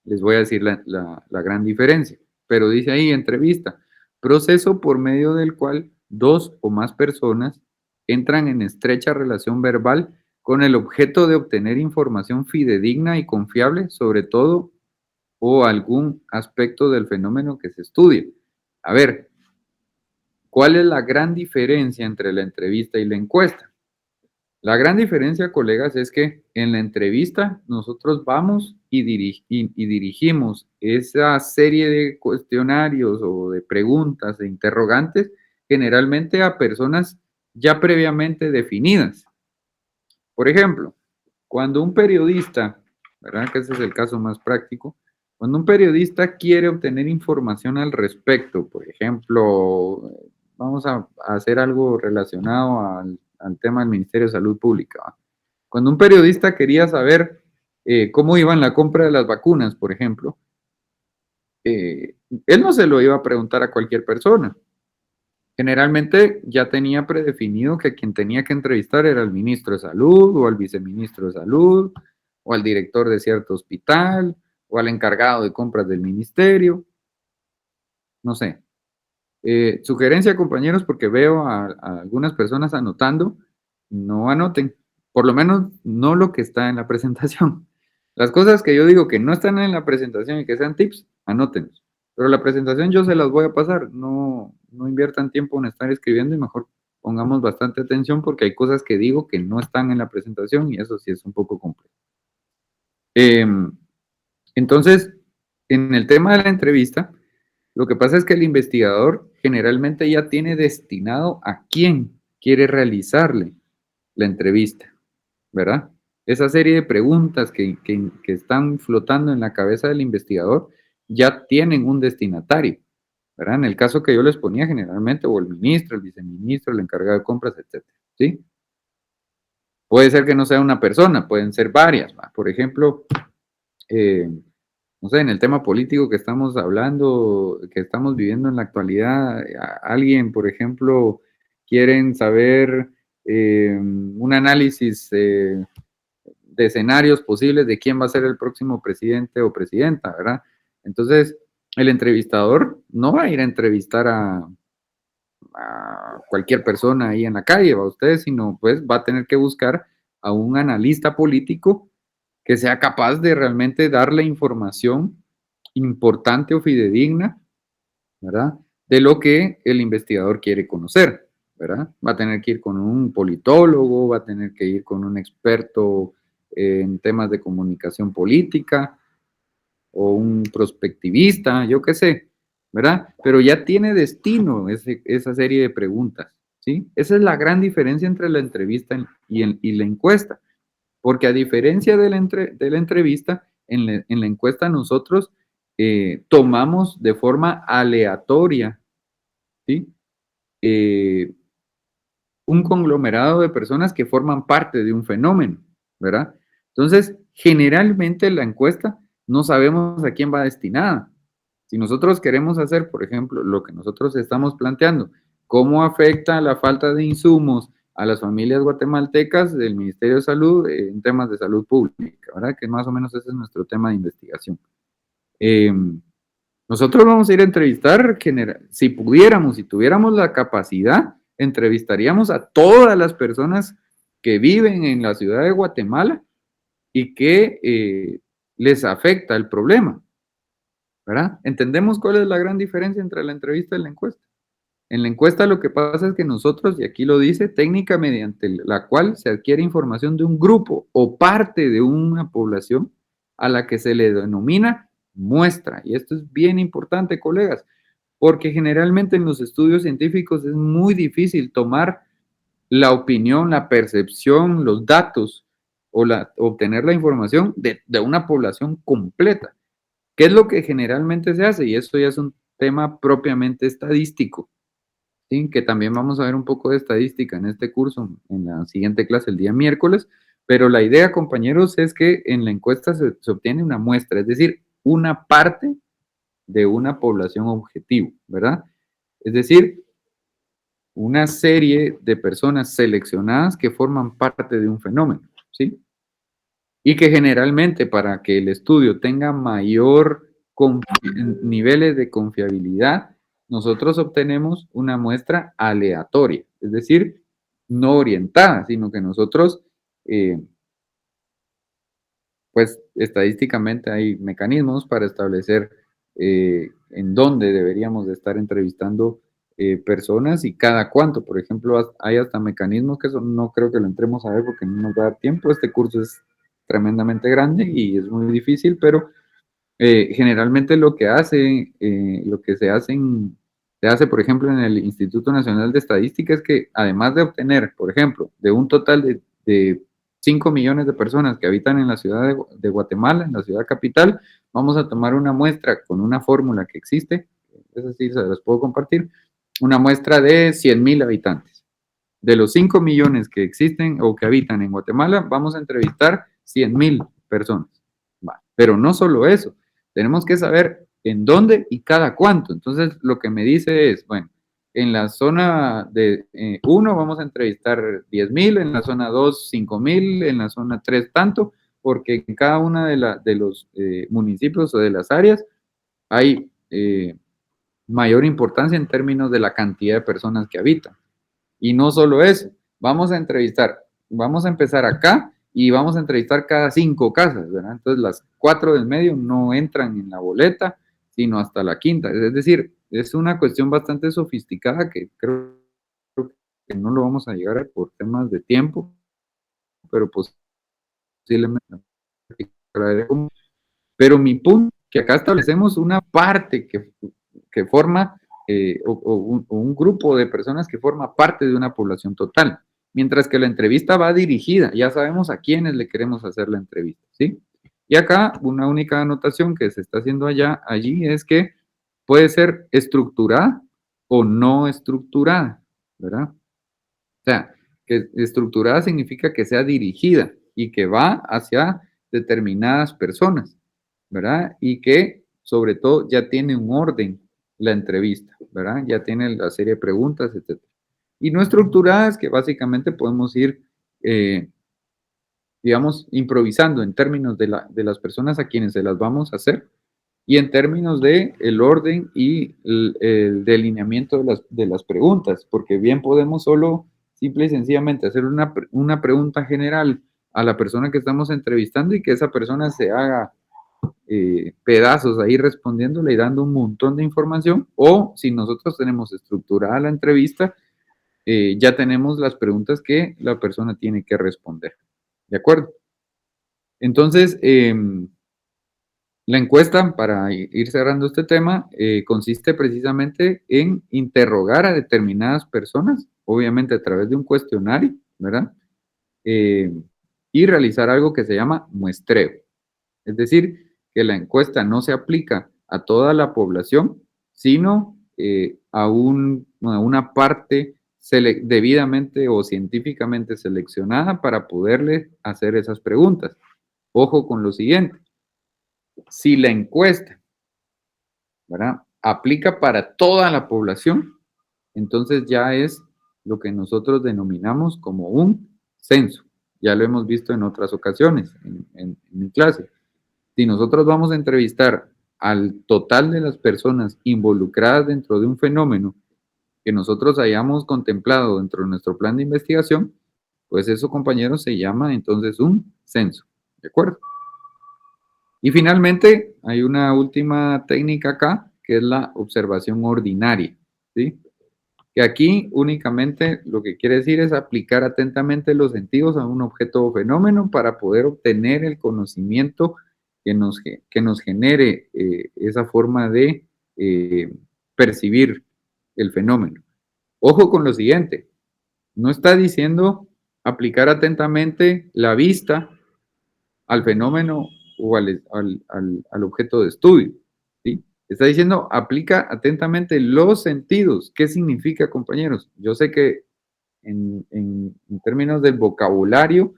Les voy a decir la gran diferencia, pero dice ahí entrevista, proceso por medio del cual dos o más personas entran en estrecha relación verbal con el objeto de obtener información fidedigna y confiable sobre todo o algún aspecto del fenómeno que se estudie. A ver, ¿cuál es la gran diferencia entre la entrevista y la encuesta? La gran diferencia, colegas, es que en la entrevista nosotros vamos y dirigimos esa serie de cuestionarios o de preguntas, de interrogantes, generalmente a personas ya previamente definidas. Por ejemplo, cuando un periodista, ¿verdad? Que ese es el caso más práctico, cuando un periodista quiere obtener información al respecto, por ejemplo, vamos a hacer algo relacionado al tema del Ministerio de Salud Pública, ¿va? Cuando un periodista quería saber cómo iba en la compra de las vacunas, por ejemplo, él no se lo iba a preguntar a cualquier persona. Generalmente ya tenía predefinido que quien tenía que entrevistar era el ministro de Salud o al viceministro de Salud o al director de cierto hospital o al encargado de compras del ministerio, no sé. Sugerencia, compañeros, porque veo a algunas personas anotando, no anoten, por lo menos no lo que está en la presentación. Las cosas que yo digo que no están en la presentación y que sean tips, anótenlos. Pero la presentación yo se las voy a pasar, no inviertan tiempo en estar escribiendo y mejor pongamos bastante atención porque hay cosas que digo que no están en la presentación y eso sí es un poco complejo. Entonces, en el tema de la entrevista, lo que pasa es que el investigador generalmente ya tiene destinado a quién quiere realizarle la entrevista, ¿verdad? Esa serie de preguntas que están flotando en la cabeza del investigador ya tienen un destinatario, ¿verdad? En el caso que yo les ponía generalmente, o el ministro, el viceministro, el encargado de compras, etcétera, ¿sí? Puede ser que no sea una persona, pueden ser varias, ¿va? Por ejemplo, eh, no sé, en el tema político que estamos hablando, que estamos viviendo en la actualidad, alguien, por ejemplo, quieren saber un análisis de escenarios posibles de quién va a ser el próximo presidente o presidenta, ¿verdad? Entonces, el entrevistador no va a ir a entrevistar a cualquier persona ahí en la calle, va usted, sino pues va a tener que buscar a un analista político que sea capaz de realmente darle información importante o fidedigna, ¿verdad? De lo que el investigador quiere conocer, ¿verdad? Va a tener que ir con un politólogo, va a tener que ir con un experto en temas de comunicación política o un prospectivista, yo qué sé, ¿verdad? Pero ya tiene destino esa serie de preguntas, ¿sí? Esa es la gran diferencia entre la entrevista y la encuesta. Porque a diferencia de la entrevista, en la encuesta nosotros tomamos de forma aleatoria, ¿sí? Eh, un conglomerado de personas que forman parte de un fenómeno, ¿verdad? Entonces, generalmente la encuesta no sabemos a quién va destinada. Si nosotros queremos hacer, por ejemplo, lo que nosotros estamos planteando, cómo afecta la falta de insumos a las familias guatemaltecas del Ministerio de Salud en temas de salud pública, ¿verdad? Que más o menos ese es nuestro tema de investigación. Eh, Nosotros vamos a ir a entrevistar, si pudiéramos, si tuviéramos la capacidad, entrevistaríamos a todas las personas que viven en la ciudad de Guatemala y que les afecta el problema, ¿verdad? ¿Entendemos cuál es la gran diferencia entre la entrevista y la encuesta? En la encuesta lo que pasa es que nosotros, y aquí lo dice, técnica mediante la cual se adquiere información de un grupo o parte de una población a la que se le denomina muestra. Y esto es bien importante, colegas, porque generalmente en los estudios científicos es muy difícil tomar la opinión, la percepción, los datos o obtener la información de una población completa. ¿Qué es lo que generalmente se hace? Y esto ya es un tema propiamente estadístico. Sí, que también vamos a ver un poco de estadística en este curso, en la siguiente clase, el día miércoles, pero la idea, compañeros, es que en la encuesta se obtiene una muestra, es decir, una parte de una población objetivo, ¿verdad? Es decir, una serie de personas seleccionadas que forman parte de un fenómeno, ¿sí? Y que generalmente para que el estudio tenga mayor niveles de confiabilidad, nosotros obtenemos una muestra aleatoria, es decir, no orientada, sino que nosotros, pues estadísticamente hay mecanismos para establecer en dónde deberíamos de estar entrevistando personas y cada cuánto. Por ejemplo, hay hasta mecanismos que eso no creo que lo entremos a ver porque no nos va a dar tiempo. Este curso es tremendamente grande y es muy difícil, pero generalmente lo que se hace, por ejemplo, en el Instituto Nacional de Estadística es que además de obtener, por ejemplo, de un total de 5 millones de personas que habitan en la ciudad de Guatemala, en la ciudad capital, vamos a tomar una muestra con una fórmula que existe, es decir, se las puedo compartir, una muestra de 100,000 habitantes. De los 5 millones que existen o que habitan en Guatemala, vamos a entrevistar 100,000 personas. Va. Pero no solo eso, tenemos que saber en dónde y cada cuánto. Entonces, lo que me dice es, bueno, en la zona de 1 vamos a entrevistar 10,000, en la zona 2, 5,000, en la zona 3 tanto, porque en cada una de los municipios o de las áreas hay mayor importancia en términos de la cantidad de personas que habitan. Y no solo eso, vamos a entrevistar, vamos a empezar acá y vamos a entrevistar cada 5 casas, ¿verdad? Entonces las 4 del medio no entran en la boleta, sino hasta la quinta. Es decir, es una cuestión bastante sofisticada que creo que no lo vamos a llegar a por temas de tiempo, pero posiblemente. Pero mi punto, que acá establecemos una parte que forma, o un grupo de personas que forma parte de una población total, mientras que la entrevista va dirigida, ya sabemos a quiénes le queremos hacer la entrevista, ¿sí? Y acá una única anotación que se está haciendo allí es que puede ser estructurada o no estructurada, ¿verdad? O sea, que estructurada significa que sea dirigida y que va hacia determinadas personas, ¿verdad? Y que sobre todo ya tiene un orden la entrevista, ¿verdad? Ya tiene la serie de preguntas, etc. Y no estructuradas, que básicamente podemos ir, digamos, improvisando en términos de las personas a quienes se las vamos a hacer y en términos de el orden y el delineamiento de las preguntas, porque bien podemos solo, simple y sencillamente, hacer una pregunta general a la persona que estamos entrevistando y que esa persona se haga pedazos ahí respondiéndole y dando un montón de información, o si nosotros tenemos estructurada la entrevista, ya tenemos las preguntas que la persona tiene que responder. ¿De acuerdo? Entonces, la encuesta, para ir cerrando este tema, consiste precisamente en interrogar a determinadas personas, obviamente a través de un cuestionario, ¿verdad? Y realizar algo que se llama muestreo. Es decir, que la encuesta no se aplica a toda la población, sino a una parte debidamente o científicamente seleccionada para poderle hacer esas preguntas. Ojo con lo siguiente, si la encuesta, ¿verdad?, aplica para toda la población, entonces ya es lo que nosotros denominamos como un censo. Ya lo hemos visto en otras ocasiones en mi clase. Si nosotros vamos a entrevistar al total de las personas involucradas dentro de un fenómeno que nosotros hayamos contemplado dentro de nuestro plan de investigación, pues eso, compañeros, se llama entonces un censo. ¿De acuerdo? Y finalmente, hay una última técnica acá, que es la observación ordinaria, ¿sí? Que aquí únicamente lo que quiere decir es aplicar atentamente los sentidos a un objeto o fenómeno para poder obtener el conocimiento que nos genere esa forma de percibir el fenómeno. Ojo con lo siguiente, no está diciendo aplicar atentamente la vista al fenómeno o al objeto de estudio, ¿sí? Está diciendo, aplica atentamente los sentidos. ¿Qué significa, compañeros? Yo sé que en términos del vocabulario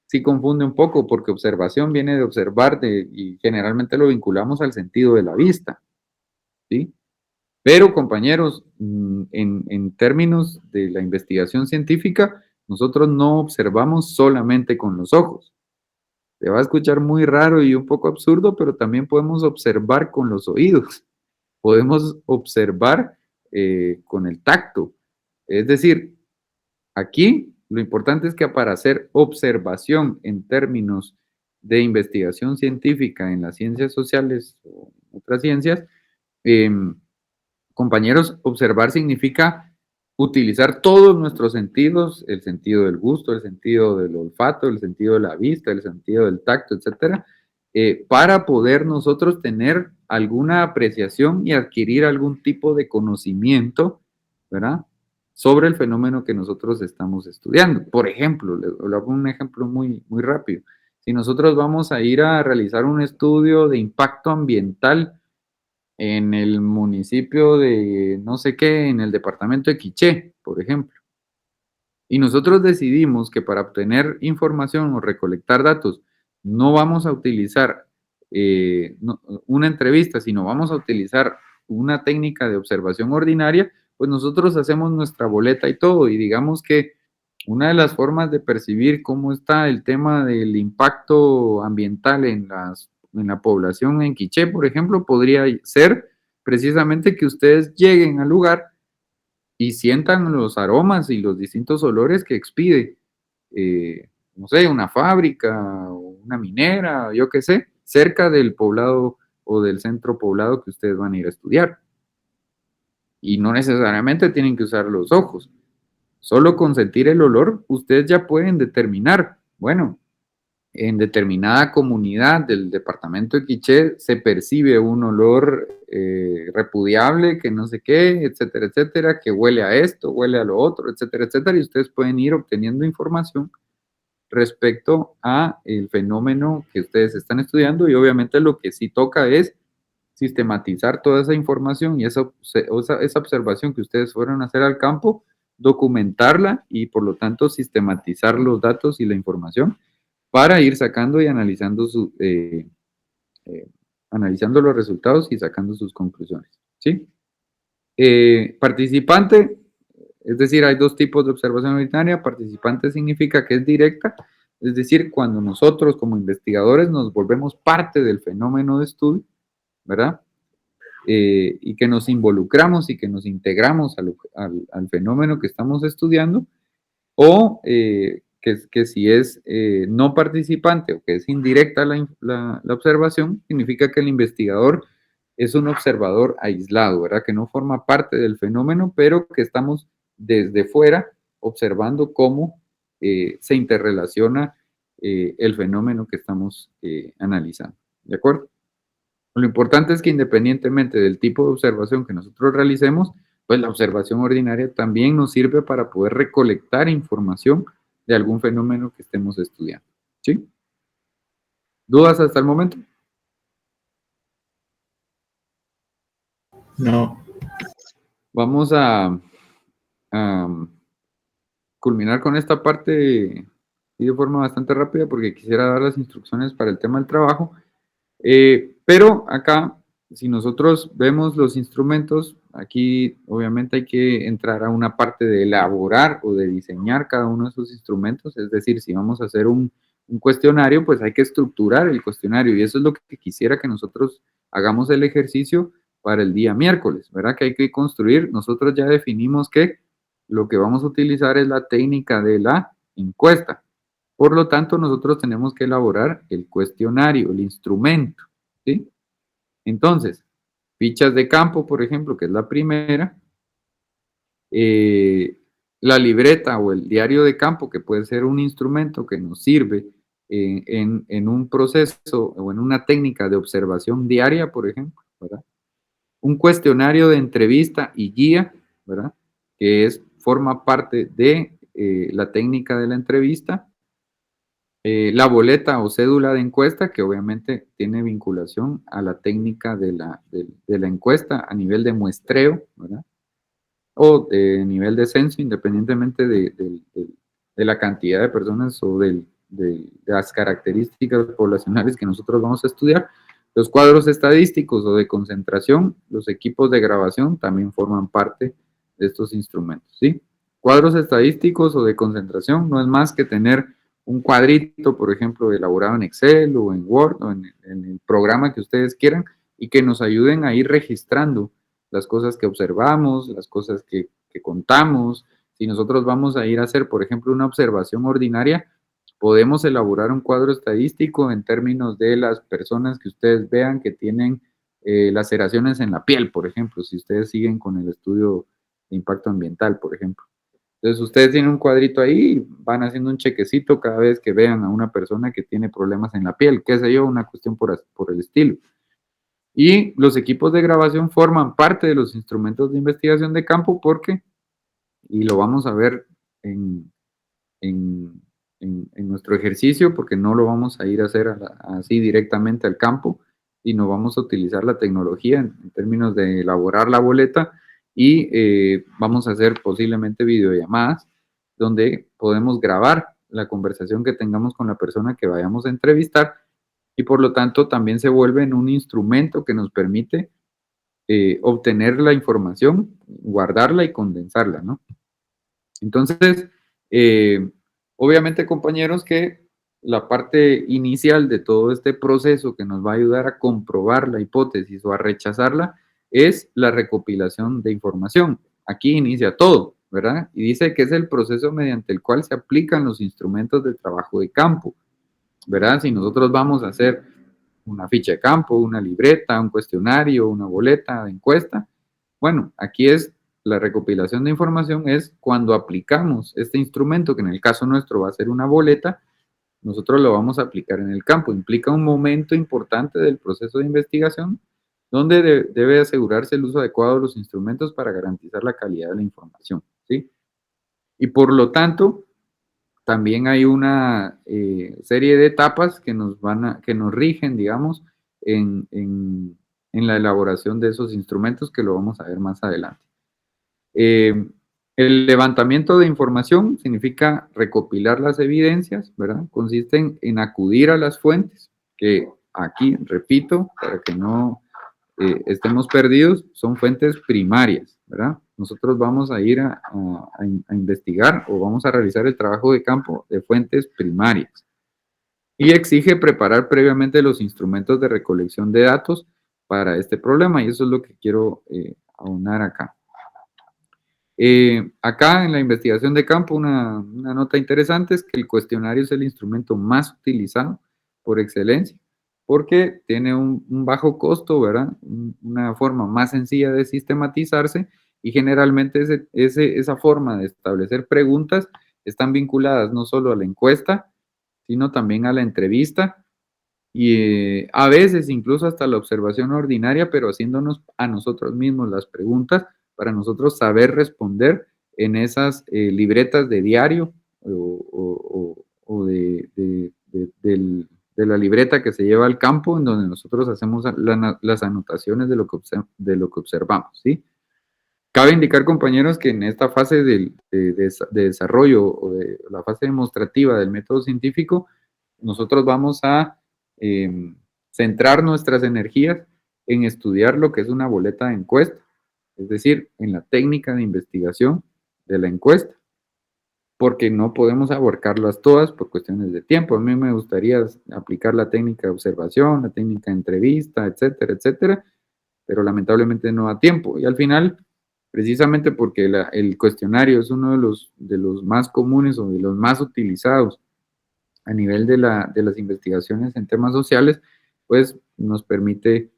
sí confunde un poco porque observación viene de observar y generalmente lo vinculamos al sentido de la vista, ¿sí? Pero, compañeros, en términos de la investigación científica, nosotros no observamos solamente con los ojos. Se va a escuchar muy raro y un poco absurdo, pero también podemos observar con los oídos, podemos observar con el tacto. Es decir, aquí lo importante es que para hacer observación en términos de investigación científica en las ciencias sociales o otras ciencias, Compañeros, observar significa utilizar todos nuestros sentidos, el sentido del gusto, el sentido del olfato, el sentido de la vista, el sentido del tacto, etcétera, para poder nosotros tener alguna apreciación y adquirir algún tipo de conocimiento, ¿verdad? Sobre el fenómeno que nosotros estamos estudiando. Por ejemplo, le hago un ejemplo muy, muy rápido. Si nosotros vamos a ir a realizar un estudio de impacto ambiental en el municipio de no sé qué, en el departamento de Quiché, por ejemplo. Y nosotros decidimos que para obtener información o recolectar datos no vamos a utilizar una entrevista, sino vamos a utilizar una técnica de observación ordinaria, pues nosotros hacemos nuestra boleta y todo. Y digamos que una de las formas de percibir cómo está el tema del impacto ambiental en la población en Quiché, por ejemplo, podría ser precisamente que ustedes lleguen al lugar y sientan los aromas y los distintos olores que expide, no sé, una fábrica o una minera, yo qué sé, cerca del poblado o del centro poblado que ustedes van a ir a estudiar. Y no necesariamente tienen que usar los ojos. Solo con sentir el olor, ustedes ya pueden determinar, bueno, en determinada comunidad del departamento de Quiché se percibe un olor repudiable, que no sé qué, etcétera, que huele a esto, huele a lo otro, etcétera, y ustedes pueden ir obteniendo información respecto a el fenómeno que ustedes están estudiando y obviamente lo que sí toca es sistematizar toda esa información y esa observación que ustedes fueron a hacer al campo, documentarla y por lo tanto sistematizar los datos y la información para ir sacando y analizando, analizando los resultados y sacando sus conclusiones. ¿Sí? Participante, es decir, hay dos tipos de observación ordinaria. Participante significa que es directa, es decir, cuando nosotros como investigadores nos volvemos parte del fenómeno de estudio, ¿verdad? Y que nos involucramos y que nos integramos al fenómeno que estamos estudiando, o que si es no participante o que es indirecta la observación, significa que el investigador es un observador aislado, ¿verdad? Que no forma parte del fenómeno, pero que estamos desde fuera observando cómo se interrelaciona el fenómeno que estamos analizando. ¿De acuerdo? Lo importante es que independientemente del tipo de observación que nosotros realicemos, pues la observación ordinaria también nos sirve para poder recolectar información de algún fenómeno que estemos estudiando. ¿Sí? ¿Dudas hasta el momento? No. Vamos a culminar con esta parte y de forma bastante rápida porque quisiera dar las instrucciones para el tema del trabajo. Pero acá, si nosotros vemos los instrumentos, aquí obviamente hay que entrar a una parte de elaborar o de diseñar cada uno de esos instrumentos. Es decir, si vamos a hacer un cuestionario, pues hay que estructurar el cuestionario y eso es lo que quisiera que nosotros hagamos el ejercicio para el día miércoles, ¿verdad? Que hay que construir. Nosotros ya definimos que lo que vamos a utilizar es la técnica de la encuesta. Por lo tanto, nosotros tenemos que elaborar el cuestionario, el instrumento, ¿sí? Entonces, fichas de campo, por ejemplo, que es la primera, la libreta o el diario de campo, que puede ser un instrumento que nos sirve en un proceso o en una técnica de observación diaria, por ejemplo, ¿verdad? Un cuestionario de entrevista y guía, ¿verdad? Que forma parte de la técnica de la entrevista. La boleta o cédula de encuesta, que obviamente tiene vinculación a la técnica de la encuesta a nivel de muestreo, ¿verdad? O de nivel de censo, independientemente de la cantidad de personas o de las características poblacionales que nosotros vamos a estudiar. Los cuadros estadísticos o de concentración, los equipos de grabación también forman parte de estos instrumentos, ¿sí? Cuadros estadísticos o de concentración no es más que tener un cuadrito, por ejemplo, elaborado en Excel o en Word o en el programa que ustedes quieran y que nos ayuden a ir registrando las cosas que observamos, las cosas que contamos. Si nosotros vamos a ir a hacer, por ejemplo, una observación ordinaria, podemos elaborar un cuadro estadístico en términos de las personas que ustedes vean que tienen laceraciones en la piel, por ejemplo, si ustedes siguen con el estudio de impacto ambiental, por ejemplo. Entonces, ustedes tienen un cuadrito ahí y van haciendo un chequecito cada vez que vean a una persona que tiene problemas en la piel, qué sé yo, una cuestión por el estilo. Y los equipos de grabación forman parte de los instrumentos de investigación de campo porque, y lo vamos a ver en, en, en nuestro ejercicio, porque no lo vamos a ir a hacer así directamente al campo, sino vamos a utilizar la tecnología en términos de elaborar la boleta y vamos a hacer posiblemente videollamadas donde podemos grabar la conversación que tengamos con la persona que vayamos a entrevistar y por lo tanto también se vuelve en un instrumento que nos permite obtener la información, guardarla y condensarla, ¿no? Entonces, obviamente, compañeros, que la parte inicial de todo este proceso que nos va a ayudar a comprobar la hipótesis o a rechazarla es la recopilación de información. Aquí inicia todo, ¿verdad? Y dice que es el proceso mediante el cual se aplican los instrumentos de trabajo de campo, ¿verdad? Si nosotros vamos a hacer una ficha de campo, una libreta, un cuestionario, una boleta de encuesta, bueno, aquí es la recopilación de información es cuando aplicamos este instrumento, que en el caso nuestro va a ser una boleta, nosotros lo vamos a aplicar en el campo. Implica un momento importante del proceso de investigación donde debe asegurarse el uso adecuado de los instrumentos para garantizar la calidad de la información, ¿sí? Y por lo tanto, también hay una serie de etapas que que nos rigen, digamos, en la elaboración de esos instrumentos que lo vamos a ver más adelante. El levantamiento de información significa recopilar las evidencias, ¿verdad? Consiste en acudir a las fuentes, que aquí, repito, para que no estemos perdidos, son fuentes primarias, ¿verdad? Nosotros vamos a ir a investigar o vamos a realizar el trabajo de campo de fuentes primarias. Y exige preparar previamente los instrumentos de recolección de datos para este problema, y eso es lo que quiero aunar acá. Acá en la investigación de campo, una nota interesante es que el cuestionario es el instrumento más utilizado por excelencia, porque tiene un bajo costo, ¿verdad? Una forma más sencilla de sistematizarse y generalmente esa forma de establecer preguntas están vinculadas no solo a la encuesta, sino también a la entrevista y a veces incluso hasta la observación ordinaria, pero haciéndonos a nosotros mismos las preguntas para nosotros saber responder en esas libretas de diario o de la libreta que se lleva al campo, en donde nosotros hacemos las anotaciones de lo que observamos, ¿sí? Cabe indicar, compañeros, que en esta fase de desarrollo o de la fase demostrativa del método científico, nosotros vamos a centrar nuestras energías en estudiar lo que es una boleta de encuesta, es decir, en la técnica de investigación de la encuesta, porque no podemos abarcarlas todas por cuestiones de tiempo. A mí me gustaría aplicar la técnica de observación, la técnica de entrevista, etcétera, etcétera, pero lamentablemente no da tiempo. Y al final, precisamente porque el cuestionario es uno de los más comunes o de los más utilizados a nivel de las investigaciones en temas sociales, pues nos permite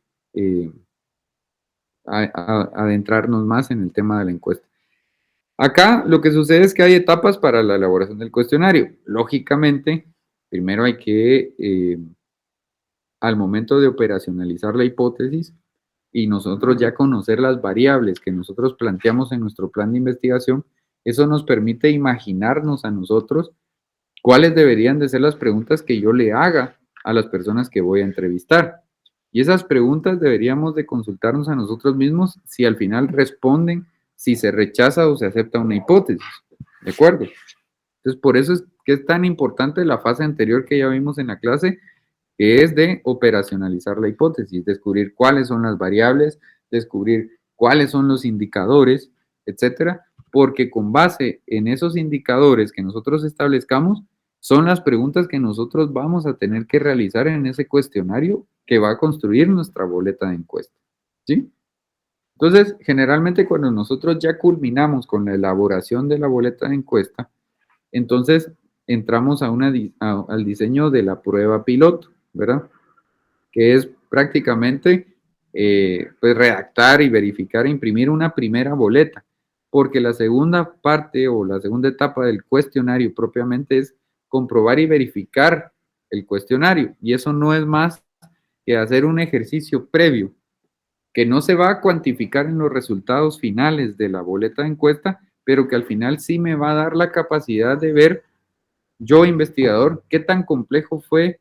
adentrarnos más en el tema de la encuesta. Acá lo que sucede es que hay etapas para la elaboración del cuestionario. Lógicamente, primero hay que, al momento de operacionalizar la hipótesis y nosotros ya conocer las variables que nosotros planteamos en nuestro plan de investigación, eso nos permite imaginarnos a nosotros cuáles deberían de ser las preguntas que yo le haga a las personas que voy a entrevistar. Y esas preguntas deberíamos de consultarnos a nosotros mismos si al final responden, si se rechaza o se acepta una hipótesis. ¿De acuerdo? Entonces, por eso es que es tan importante la fase anterior que ya vimos en la clase, que es de operacionalizar la hipótesis, descubrir cuáles son las variables, descubrir cuáles son los indicadores, etcétera, porque con base en esos indicadores que nosotros establezcamos, son las preguntas que nosotros vamos a tener que realizar en ese cuestionario que va a construir nuestra boleta de encuesta, ¿sí? Entonces, generalmente cuando nosotros ya culminamos con la elaboración de la boleta de encuesta, entonces entramos al diseño de la prueba piloto, ¿verdad? Que es prácticamente pues redactar y verificar e imprimir una primera boleta, porque la segunda parte o la segunda etapa del cuestionario propiamente es comprobar y verificar el cuestionario, y eso no es más que hacer un ejercicio previo que no se va a cuantificar en los resultados finales de la boleta de encuesta, pero que al final sí me va a dar la capacidad de ver, yo investigador, qué tan complejo fue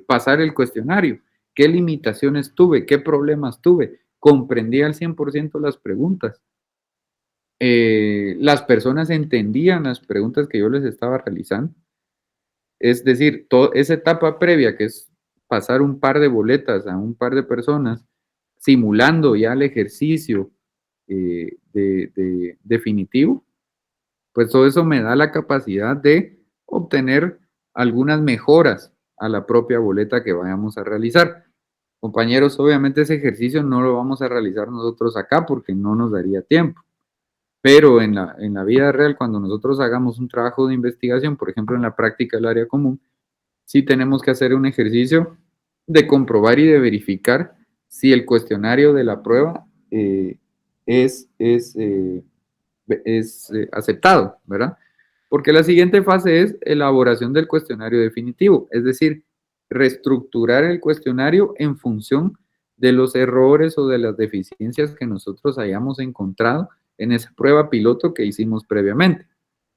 pasar el cuestionario, qué limitaciones tuve, qué problemas tuve, comprendí al 100% las preguntas. Las personas entendían las preguntas que yo les estaba realizando. Es decir, esa etapa previa, que es pasar un par de boletas a un par de personas, simulando ya el ejercicio definitivo, pues todo eso me da la capacidad de obtener algunas mejoras a la propia boleta que vayamos a realizar. Compañeros, obviamente ese ejercicio no lo vamos a realizar nosotros acá porque no nos daría tiempo. Pero en la vida real, cuando nosotros hagamos un trabajo de investigación, por ejemplo, en la práctica del área común, sí tenemos que hacer un ejercicio de comprobar y de verificar si el cuestionario de la prueba es aceptado, ¿verdad? Porque la siguiente fase es elaboración del cuestionario definitivo, es decir, reestructurar el cuestionario en función de los errores o de las deficiencias que nosotros hayamos encontrado en esa prueba piloto que hicimos previamente.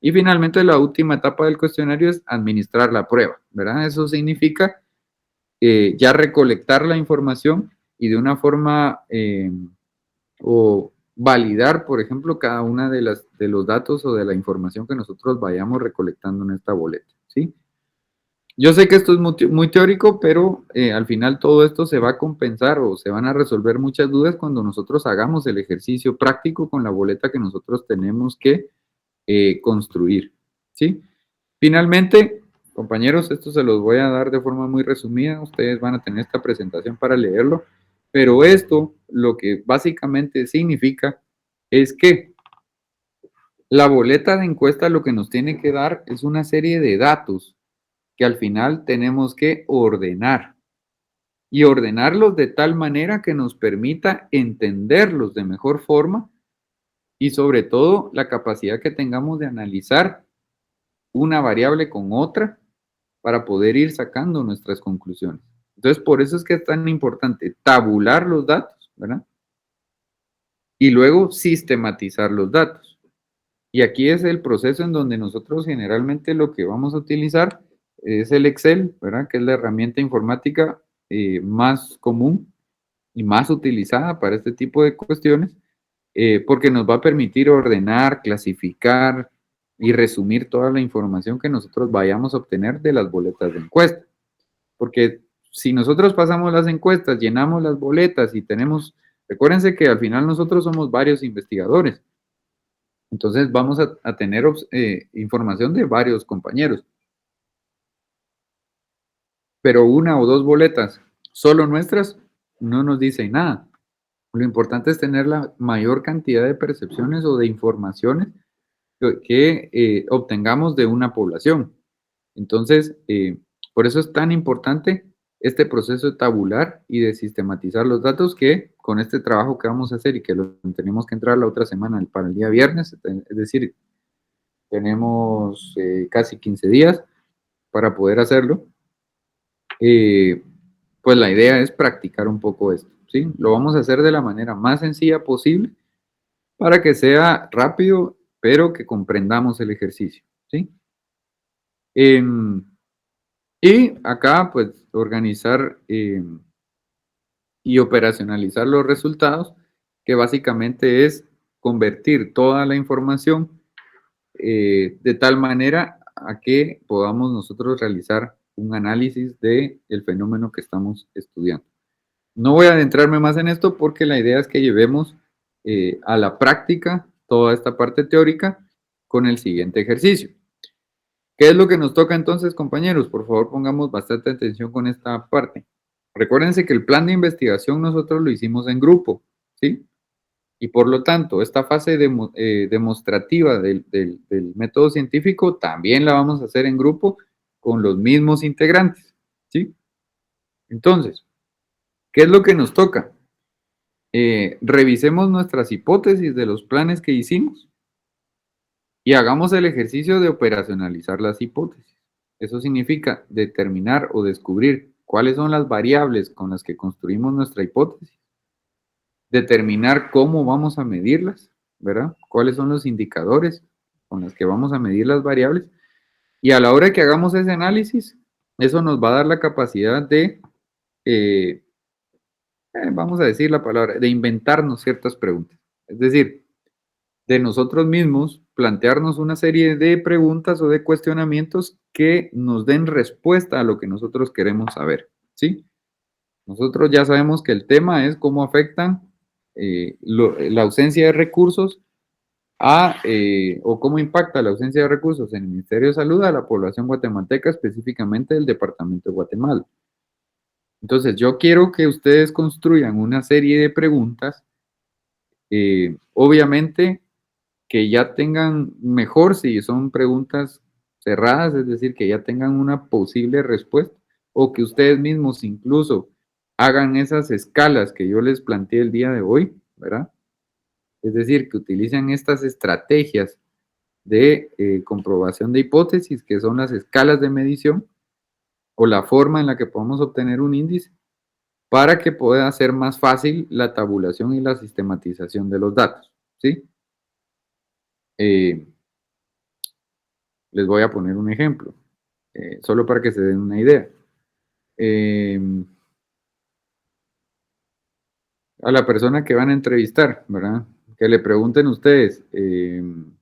Y finalmente la última etapa del cuestionario es administrar la prueba, ¿verdad? Eso significa ya recolectar la información y de una forma o validar, por ejemplo, cada una de los datos o de la información que nosotros vayamos recolectando en esta boleta, ¿sí? Yo sé que esto es muy teórico, pero al final todo esto se va a compensar o se van a resolver muchas dudas cuando nosotros hagamos el ejercicio práctico con la boleta que nosotros tenemos que construir, ¿sí? Finalmente, compañeros, esto se los voy a dar de forma muy resumida, ustedes van a tener esta presentación para leerlo, pero esto lo que básicamente significa es que la boleta de encuesta lo que nos tiene que dar es una serie de datos que al final tenemos que ordenar y ordenarlos de tal manera que nos permita entenderlos de mejor forma y sobre todo la capacidad que tengamos de analizar una variable con otra para poder ir sacando nuestras conclusiones. Entonces, por eso es que es tan importante tabular los datos, ¿verdad? Y luego sistematizar los datos. Y aquí es el proceso en donde nosotros generalmente lo que vamos a utilizar es el Excel, ¿verdad? Que es la herramienta informática más común y más utilizada para este tipo de cuestiones, porque nos va a permitir ordenar, clasificar y resumir toda la información que nosotros vayamos a obtener de las boletas de encuesta. Porque si nosotros pasamos las encuestas, llenamos las boletas y tenemos, recuérdense que al final nosotros somos varios investigadores, entonces vamos a tener información de varios compañeros, pero una o dos boletas solo nuestras no nos dicen nada. Lo importante es tener la mayor cantidad de percepciones o de informaciones que obtengamos de una población. Entonces, por eso es tan importante este proceso de tabular y de sistematizar los datos que con este trabajo que vamos a hacer y que lo tenemos que entrar la otra semana para el día viernes, es decir, tenemos casi 15 días para poder hacerlo, pues la idea es practicar un poco esto, ¿sí? Lo vamos a hacer de la manera más sencilla posible para que sea rápido, pero que comprendamos el ejercicio, ¿sí? Y acá, pues, organizar y operacionalizar los resultados, que básicamente es convertir toda la información de tal manera a que podamos nosotros realizar un análisis del fenómeno que estamos estudiando. No voy a adentrarme más en esto porque la idea es que llevemos a la práctica toda esta parte teórica con el siguiente ejercicio. ¿Qué es lo que nos toca entonces, compañeros? Por favor, pongamos bastante atención con esta parte. Recuérdense que el plan de investigación nosotros lo hicimos en grupo, ¿sí? Y por lo tanto, esta fase demostrativa del método científico también la vamos a hacer en grupo con los mismos integrantes, ¿sí? Entonces, ¿qué es lo que nos toca? revisemos nuestras hipótesis de los planes que hicimos y hagamos el ejercicio de operacionalizar las hipótesis. Eso significa determinar o descubrir cuáles son las variables con las que construimos nuestra hipótesis, determinar cómo vamos a medirlas, ¿verdad? Cuáles son los indicadores con los que vamos a medir las variables. Y a la hora que hagamos ese análisis, eso nos va a dar la capacidad de, vamos a decir la palabra, de inventarnos ciertas preguntas. Es decir, de nosotros mismos plantearnos una serie de preguntas o de cuestionamientos que nos den respuesta a lo que nosotros queremos saber, ¿sí? Nosotros ya sabemos que el tema es cómo afectan la ausencia de recursos o cómo impacta la ausencia de recursos en el Ministerio de Salud a la población guatemalteca, específicamente del departamento de Guatemala. Entonces, yo quiero que ustedes construyan una serie de preguntas, obviamente que ya tengan mejor si son preguntas cerradas, es decir, que ya tengan una posible respuesta, o que ustedes mismos incluso hagan esas escalas que yo les planteé el día de hoy, ¿verdad? Es decir, que utilicen estas estrategias de comprobación de hipótesis, que son las escalas de medición, o la forma en la que podemos obtener un índice, para que pueda ser más fácil la tabulación y la sistematización de los datos, ¿sí? Les voy a poner un ejemplo, solo para que se den una idea. A la persona que van a entrevistar, ¿verdad? Que le pregunten ustedes, en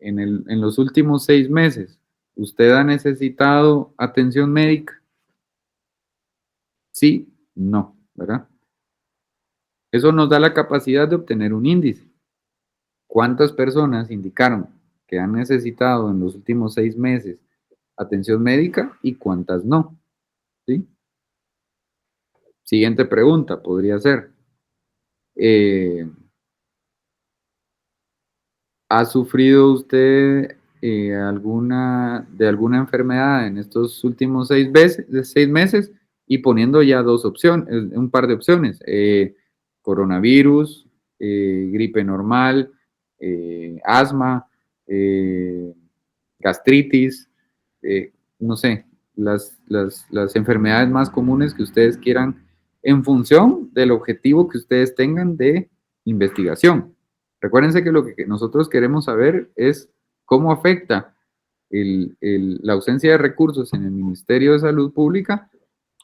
los últimos 6 meses, ¿usted ha necesitado atención médica? Sí, no, ¿verdad? Eso nos da la capacidad de obtener un índice. ¿Cuántas personas indicaron que han necesitado en los últimos 6 meses atención médica y cuántas no? ¿Sí? Siguiente pregunta podría ser, ¿ha sufrido usted de alguna enfermedad en estos últimos 6 meses? Y poniendo ya un par de opciones, coronavirus, gripe normal, asma, gastritis, no sé, las enfermedades más comunes que ustedes quieran en función del objetivo que ustedes tengan de investigación. Recuérdense que lo que nosotros queremos saber es cómo afecta la ausencia de recursos en el Ministerio de Salud Pública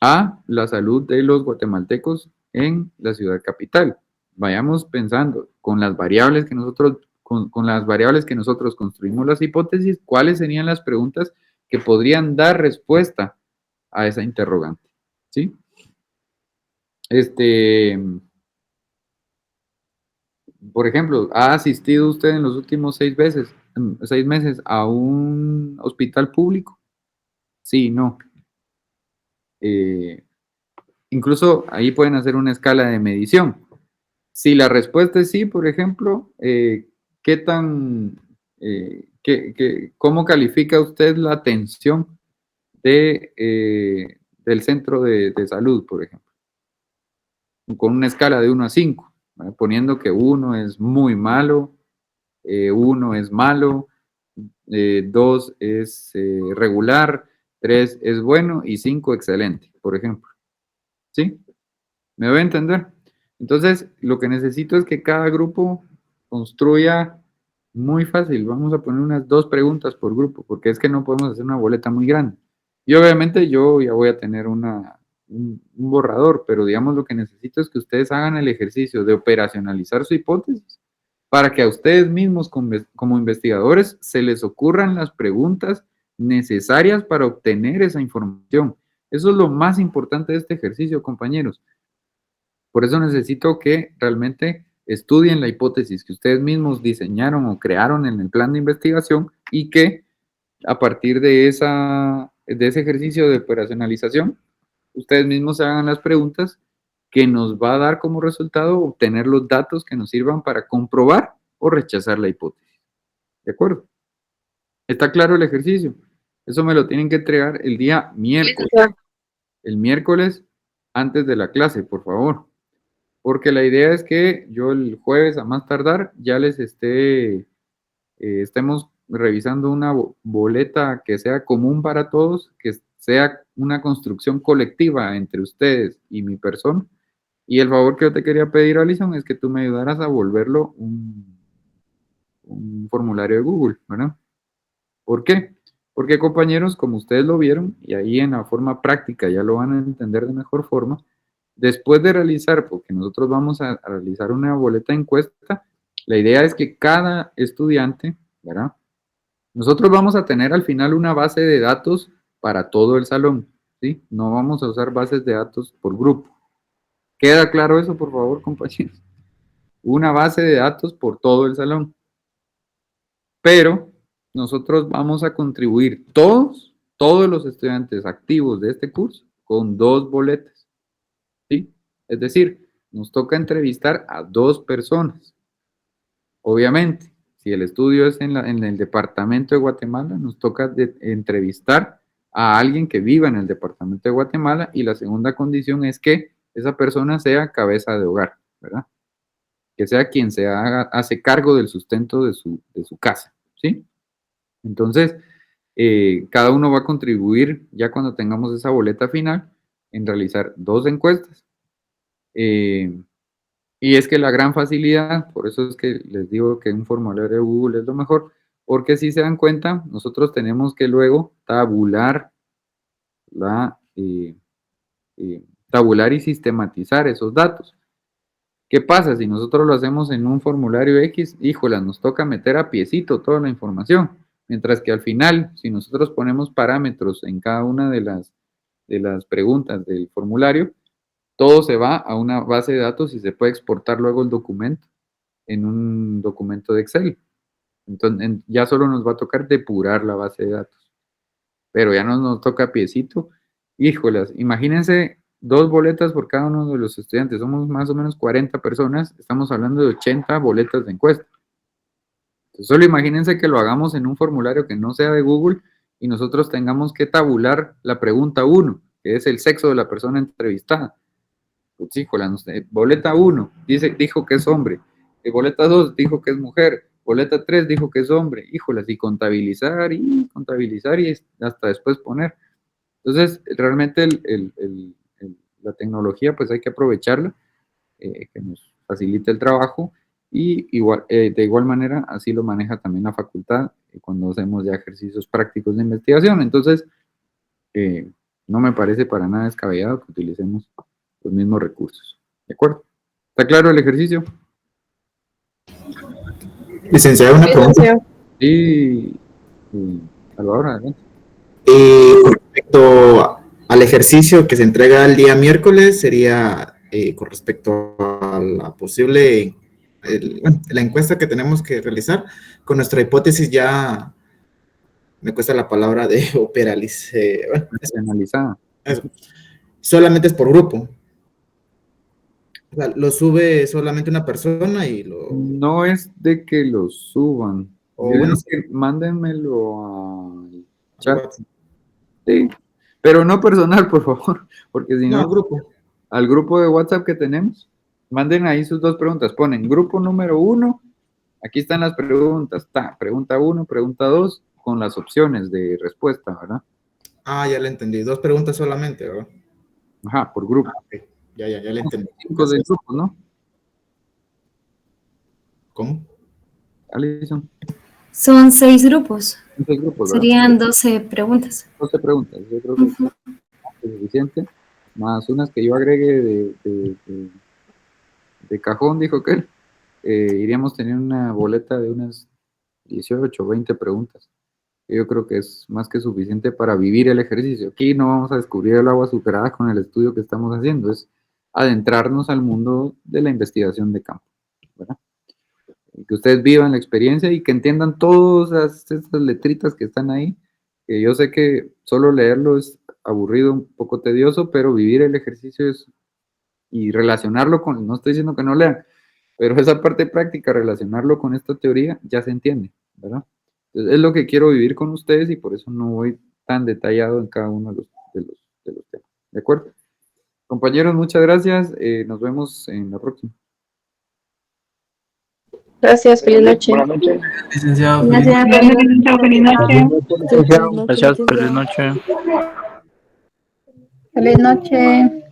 a la salud de los guatemaltecos en la ciudad capital. Vayamos pensando con las variables que nosotros construimos las hipótesis, cuáles serían las preguntas que podrían dar respuesta a esa interrogante, ¿sí? Por ejemplo, ¿ha asistido usted en los últimos 6 meses a un hospital público? Sí, no. Incluso ahí pueden hacer una escala de medición. Si la respuesta es sí, por ejemplo, ¿cómo califica usted la atención del centro de salud, por ejemplo? Con una escala de 1 a 5, ¿vale? Poniendo que 1 es muy malo, 1 es malo, 2 es regular, 3 es bueno y 5 excelente, por ejemplo. ¿Sí? ¿Me voy a entender? Entonces, lo que necesito es que cada grupo construya muy fácil. Vamos a poner unas 2 preguntas por grupo, porque es que no podemos hacer una boleta muy grande. Y obviamente yo ya voy a tener un borrador, pero digamos lo que necesito es que ustedes hagan el ejercicio de operacionalizar su hipótesis para que a ustedes mismos como investigadores se les ocurran las preguntas necesarias para obtener esa información. Eso es lo más importante de este ejercicio, compañeros. Por eso necesito que realmente estudien la hipótesis que ustedes mismos diseñaron o crearon en el plan de investigación y que a partir de ese ejercicio de operacionalización, ustedes mismos se hagan las preguntas que nos va a dar como resultado obtener los datos que nos sirvan para comprobar o rechazar la hipótesis. ¿De acuerdo? ¿Está claro el ejercicio? Eso me lo tienen que entregar el día miércoles. El miércoles antes de la clase, por favor. porque la idea es que yo el jueves a más tardar ya les estemos revisando una boleta que sea común para todos, que sea una construcción colectiva entre ustedes y mi persona. Y el favor que yo te quería pedir, Alison, es que tú me ayudaras a volverlo un formulario de Google, ¿verdad? ¿Por qué? Porque compañeros, como ustedes lo vieron, y ahí en la forma práctica ya lo van a entender de mejor forma, después de realizar, porque nosotros vamos a realizar una boleta de encuesta, la idea es que cada estudiante, ¿verdad? Nosotros vamos a tener al final una base de datos para todo el salón, ¿sí? No vamos a usar bases de datos por grupo. ¿Queda claro eso, por favor, compañeros? Una base de datos por todo el salón. Pero nosotros vamos a contribuir todos los estudiantes activos de este curso con 2 boletas, ¿sí? Es decir, nos toca entrevistar a 2 personas. Obviamente, si el estudio es en el departamento de Guatemala, nos toca entrevistar a alguien que viva en el departamento de Guatemala, y la segunda condición es que esa persona sea cabeza de hogar, ¿verdad? Que sea quien hace cargo del sustento de su casa, ¿sí? Entonces, cada uno va a contribuir, ya cuando tengamos esa boleta final, en realizar 2 encuestas. Y es que la gran facilidad, por eso es que les digo que un formulario de Google es lo mejor, porque si se dan cuenta, nosotros tenemos que luego eh, tabular y sistematizar esos datos. ¿Qué pasa si nosotros lo hacemos en un formulario X? Híjola, nos toca meter a piecito toda la información, mientras que al final, si nosotros ponemos parámetros en cada una de las preguntas del formulario, todo se va a una base de datos y se puede exportar luego el documento en un documento de Excel. Entonces, ya solo nos va a tocar depurar la base de datos, pero ya no nos toca a piecito. Híjolas, imagínense 2 boletas por cada uno de los estudiantes, somos más o menos 40 personas, estamos hablando de 80 boletas de encuesta. Entonces, solo imagínense que lo hagamos en un formulario que no sea de Google y nosotros tengamos que tabular la pregunta 1, que es el sexo de la persona entrevistada. Pues híjola, no sé, boleta 1 dijo que es hombre, boleta 2 dijo que es mujer, boleta 3 dijo que es hombre, híjolas, y contabilizar y hasta después poner. Entonces, realmente la tecnología, pues hay que aprovecharla, que nos facilite el trabajo, y de igual manera, así lo maneja también la facultad cuando hacemos ya ejercicios prácticos de investigación. Entonces, no me parece para nada descabellado que utilicemos los mismos recursos. ¿De acuerdo? ¿Está claro el ejercicio? Licenciado, una pregunta. Sí, Salvador, adelante. Con respecto al ejercicio que se entrega el día miércoles, sería con respecto a la posible, la encuesta que tenemos que realizar, con nuestra hipótesis ya, me cuesta la palabra de Bueno, analizada. Eso. Solamente es por grupo. O sea, lo sube solamente una persona y lo... No es de que lo suban. O bueno, Que mándenmelo al chat. WhatsApp. Sí, pero no personal, por favor, porque si No, no, grupo. al grupo de WhatsApp que tenemos, manden ahí sus 2 preguntas. Ponen grupo número 1, aquí están las preguntas. Pregunta 1, pregunta 2, con las opciones de respuesta, ¿verdad? Ah, ya le entendí. 2 preguntas solamente, ¿verdad? Ajá, por grupo. Okay. Ya le entendí. 5 del grupo, ¿no? ¿Cómo? Alison. Son 6 grupos. 6 grupos, ¿verdad? Serían 12 preguntas. 12 preguntas. Yo creo que es suficiente. Más unas que yo agregue de cajón, dijo que él. Iríamos teniendo una boleta de unas 18 o 20 preguntas. Yo creo que es más que suficiente para vivir el ejercicio. Aquí no vamos a descubrir el agua azucarada con el estudio que estamos haciendo, es adentrarnos al mundo de la investigación de campo, ¿verdad? Que ustedes vivan la experiencia y que entiendan todas estas letritas que están ahí, que yo sé que solo leerlo es aburrido, un poco tedioso, pero vivir el ejercicio y relacionarlo no estoy diciendo que no lean, pero esa parte práctica, relacionarlo con esta teoría, ya se entiende, ¿verdad? Entonces, es lo que quiero vivir con ustedes y por eso no voy tan detallado en cada uno de los temas. ¿De acuerdo? Compañeros. compañeros, muchas gracias. Nos vemos en la próxima. Gracias, feliz noche. Buenas noches. Licenciado, Gracias. Feliz noche. Gracias, feliz noche. Feliz noche.